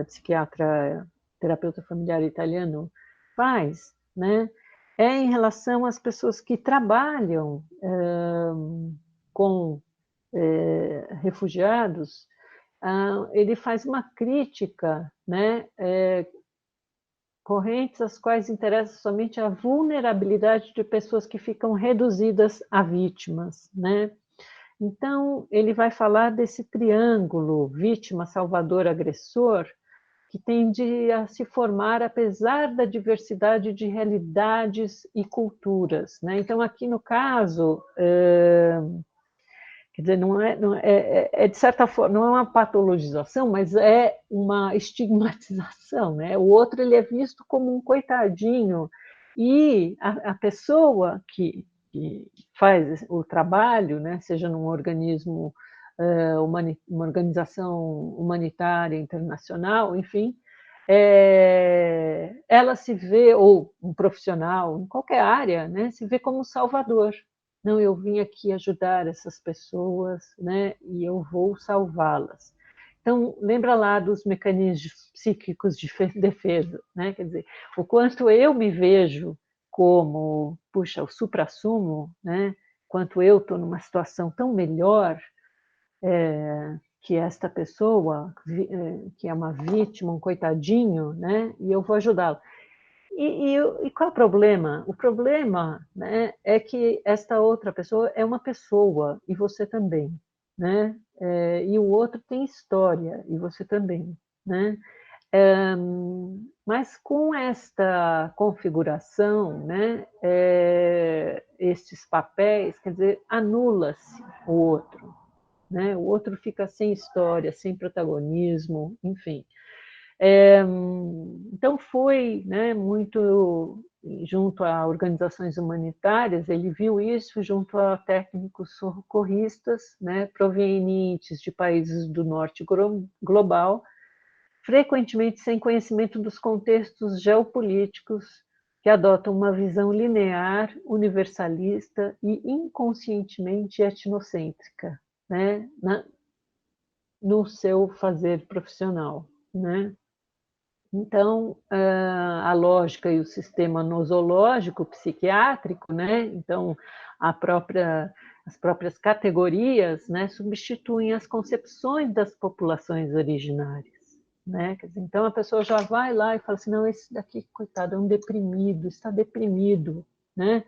psiquiatra, terapeuta familiar italiano, faz, né, é em relação às pessoas que trabalham com refugiados. Ele faz uma crítica, né, correntes às quais interessa somente a vulnerabilidade de pessoas que ficam reduzidas a vítimas, né? Então, ele vai falar desse triângulo vítima, salvador, agressor, que tende a se formar apesar da diversidade de realidades e culturas, né? Então, aqui no caso, quer dizer, de certa forma, não é uma patologização, mas é uma estigmatização, né? O outro ele é visto como um coitadinho, e a pessoa que faz o trabalho, né, seja num organismo, uma organização humanitária internacional, enfim, ela se vê, ou um profissional, em qualquer área, né, se vê como salvador. Não, eu vim aqui ajudar essas pessoas, né, e eu vou salvá-las. Então, lembra lá dos mecanismos psíquicos de defesa, né? Quer dizer, o quanto eu me vejo como, puxa, o suprassumo, né? Quanto eu estou numa situação tão melhor que esta pessoa, que é uma vítima, um coitadinho, né? E eu vou ajudá-lo. E qual é o problema? O problema, né, é que esta outra pessoa é uma pessoa, e você também, né? E o outro tem história, e você também, né? Mas com esta configuração, né, estes papéis, quer dizer, anula-se o outro, né? O outro fica sem história, sem protagonismo, enfim. Então, foi, né, muito junto a organizações humanitárias, ele viu isso junto a técnicos socorristas, né, provenientes de países do norte global, frequentemente sem conhecimento dos contextos geopolíticos, que adotam uma visão linear, universalista e inconscientemente etnocêntrica, né, no seu fazer profissional, né? Então, a lógica e o sistema nosológico psiquiátrico, né? Então, as próprias categorias, né, substituem as concepções das populações originárias, né? Quer dizer, então, a pessoa já vai lá e fala assim, não, esse daqui, coitado, é um deprimido, está deprimido, né?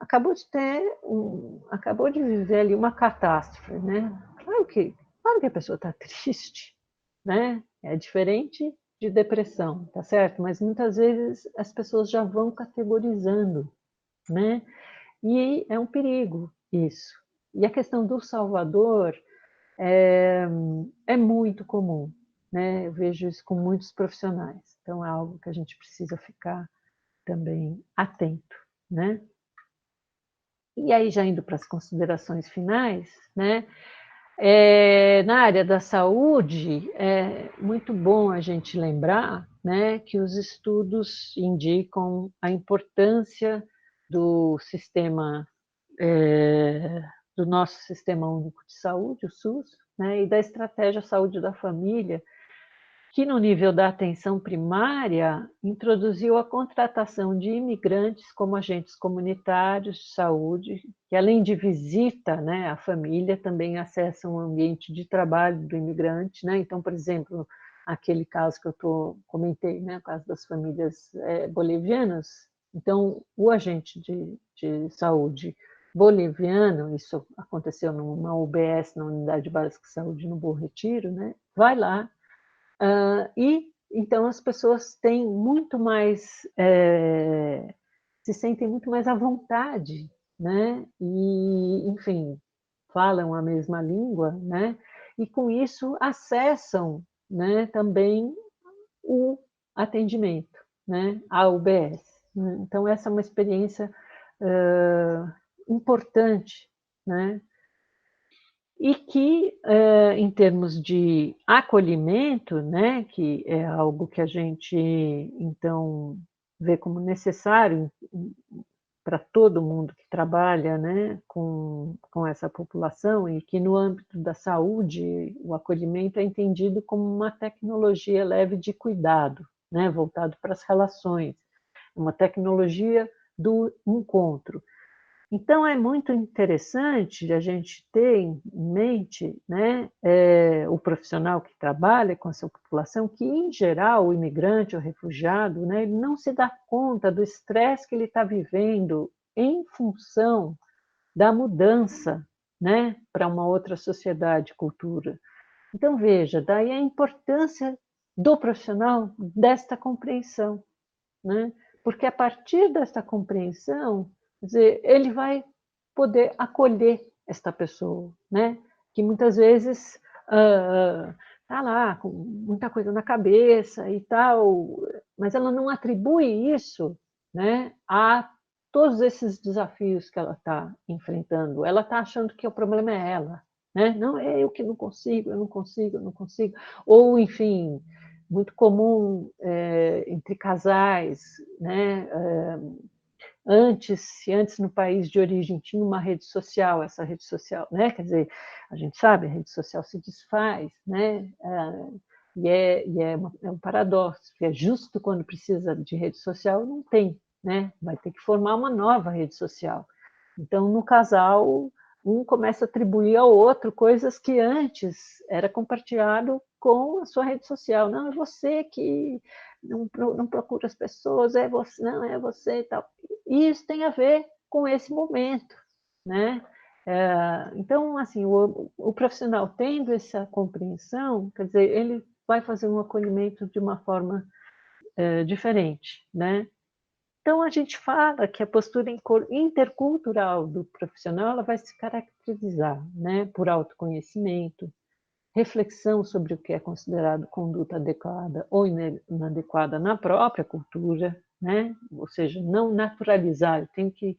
Acabou de viver ali uma catástrofe, né? Claro que a pessoa está triste, né? É diferente de depressão, tá certo? Mas muitas vezes as pessoas já vão categorizando, né? E é um perigo isso. E a questão do salvador é muito comum, né? Eu vejo isso com muitos profissionais. Então é algo que a gente precisa ficar também atento, né? E aí, já indo para as considerações finais, né? Na área da saúde, é muito bom a gente lembrar, né, que os estudos indicam a importância do sistema, do nosso Sistema Único de Saúde, o SUS, né, e da estratégia Saúde da Família, que no nível da atenção primária introduziu a contratação de imigrantes como agentes comunitários de saúde, que além de visita, né, à família, também acessam o ambiente de trabalho do imigrante, né? Então, por exemplo, aquele caso que eu comentei, né, o caso das famílias bolivianas. Então, o agente de saúde boliviano, isso aconteceu numa UBS, na Unidade Básica de Saúde no Bom Retiro, né, vai lá e então as pessoas têm muito mais, se sentem muito mais à vontade, né, e, enfim, falam a mesma língua, né, e com isso acessam, né, também o atendimento, né, a UBS. Né? Então, essa é uma experiência importante, né, e que, em termos de acolhimento, né, que é algo que a gente, então, vê como necessário para todo mundo que trabalha, né, com essa população, e que no âmbito da saúde o acolhimento é entendido como uma tecnologia leve de cuidado, né, voltado para as relações, uma tecnologia do encontro. Então, é muito interessante a gente ter em mente, né, o profissional que trabalha com essa população, que, em geral, o imigrante, o refugiado, né, ele não se dá conta do estresse que ele está vivendo em função da mudança, né, para uma outra sociedade, cultura. Então, veja, daí a importância do profissional desta compreensão, né? Porque a partir desta compreensão, quer dizer, ele vai poder acolher esta pessoa, né? Que muitas vezes está lá com muita coisa na cabeça e tal, mas ela não atribui isso, né, a todos esses desafios que ela está enfrentando. Ela está achando que o problema é ela, né? Não, é eu que não consigo, eu não consigo, eu não consigo. Ou, enfim, muito comum entre casais, né? Se antes no país de origem tinha uma rede social, essa rede social, né? Quer dizer, a gente sabe, a rede social se desfaz, né? É um paradoxo, que é justo quando precisa de rede social, não tem, né? Vai ter que formar uma nova rede social. Então, no casal, um começa a atribuir ao outro coisas que antes era compartilhado com a sua rede social. Não, é você que não procura as pessoas, é você, não, é você e tal. E isso tem a ver com esse momento, né? Então, assim, o profissional tendo essa compreensão, quer dizer, ele vai fazer um acolhimento de uma forma diferente, né? Então, a gente fala que a postura intercultural do profissional ela vai se caracterizar, né, por autoconhecimento, reflexão sobre o que é considerado conduta adequada ou inadequada na própria cultura, né? Ou seja, não naturalizar, eu tenho que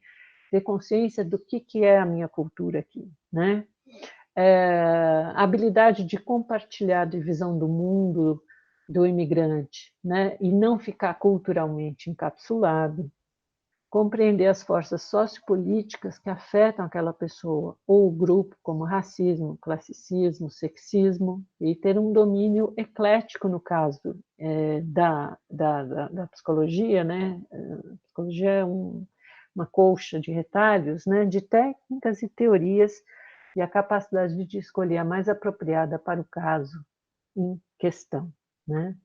ter consciência do que é a minha cultura aqui, né? A habilidade de compartilhar de visão do mundo do imigrante, né? E não ficar culturalmente encapsulado, compreender as forças sociopolíticas que afetam aquela pessoa ou o grupo, como racismo, classicismo, sexismo, e ter um domínio eclético no caso da psicologia, né? A psicologia é uma colcha de retalhos, né? De técnicas e teorias, e a capacidade de escolher a mais apropriada para o caso em questão, né?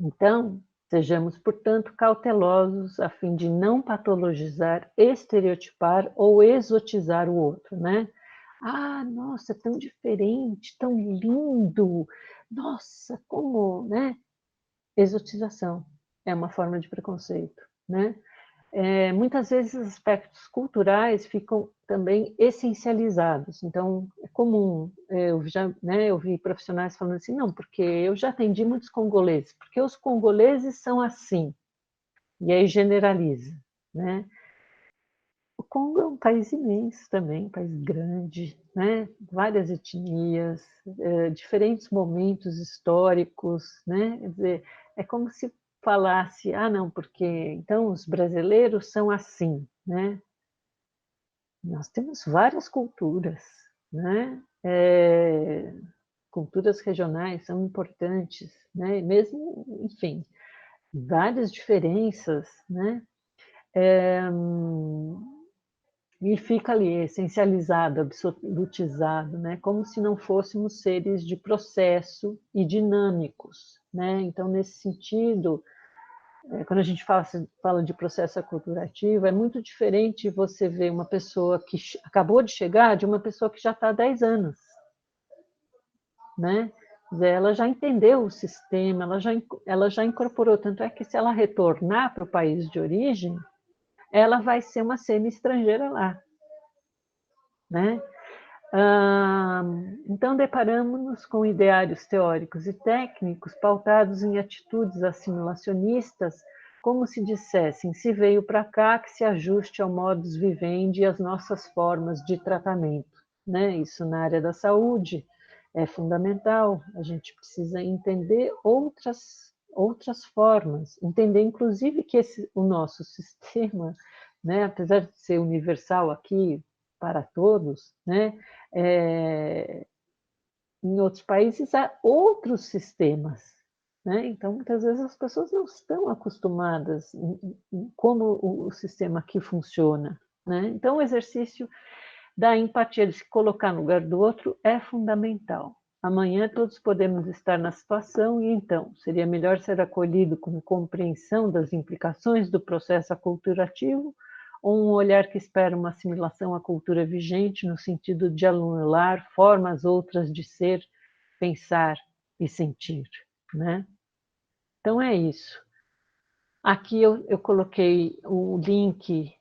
Então, sejamos, portanto, cautelosos a fim de não patologizar, estereotipar ou exotizar o outro, né? Ah, nossa, tão diferente, tão lindo, nossa, como, né? Exotização é uma forma de preconceito, né? Muitas vezes aspectos culturais ficam também essencializados. Então, é comum, eu vi profissionais falando assim, não, porque eu já atendi muitos congoleses, porque os congoleses são assim, e aí generaliza, né? O Congo é um país imenso também, um país grande, né? Várias etnias, diferentes momentos históricos, né? Quer dizer, é como se falasse, não, porque então os brasileiros são assim, né? Nós temos várias culturas, né? Culturas regionais são importantes, né? Mesmo, enfim, várias diferenças, né? e fica ali, essencializado, absolutizado, né? Como se não fôssemos seres de processo e dinâmicos, né? Então, nesse sentido, quando a gente fala de processo aculturativo, é muito diferente você ver uma pessoa que acabou de chegar de uma pessoa que já está há 10 anos, né? Ela já entendeu o sistema, ela já incorporou, tanto é que se ela retornar para o país de origem, ela vai ser uma semi-estrangeira lá, né? Então, deparamos-nos com ideários teóricos e técnicos pautados em atitudes assimilacionistas, como se dissessem, se veio para cá, que se ajuste ao modus vivendi e às nossas formas de tratamento, né? Isso na área da saúde é fundamental, a gente precisa entender outras formas, entender, inclusive, que o nosso sistema, né, apesar de ser universal aqui para todos, né, em outros países há outros sistemas, né? Então, muitas vezes as pessoas não estão acostumadas em como o sistema aqui funciona, né? Então, o exercício da empatia, de se colocar no lugar do outro, é fundamental. Amanhã todos podemos estar na situação e, então, seria melhor ser acolhido com compreensão das implicações do processo aculturativo ou um olhar que espera uma assimilação à cultura vigente no sentido de anular formas outras de ser, pensar e sentir, né? Então, é isso. Aqui eu coloquei o link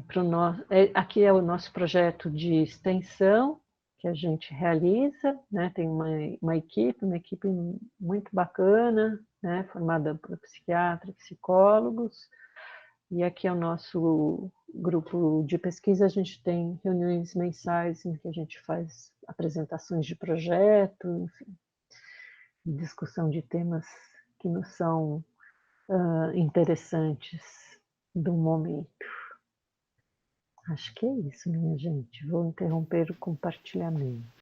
para o nosso... aqui é o nosso projeto de extensão que a gente realiza, né? Tem uma equipe muito bacana, né? Formada por psiquiatras, psicólogos, e aqui é o nosso grupo de pesquisa. A gente tem reuniões mensais em que a gente faz apresentações de projeto, enfim, discussão de temas que nos são interessantes do momento. Acho que é isso, minha gente. Vou interromper o compartilhamento.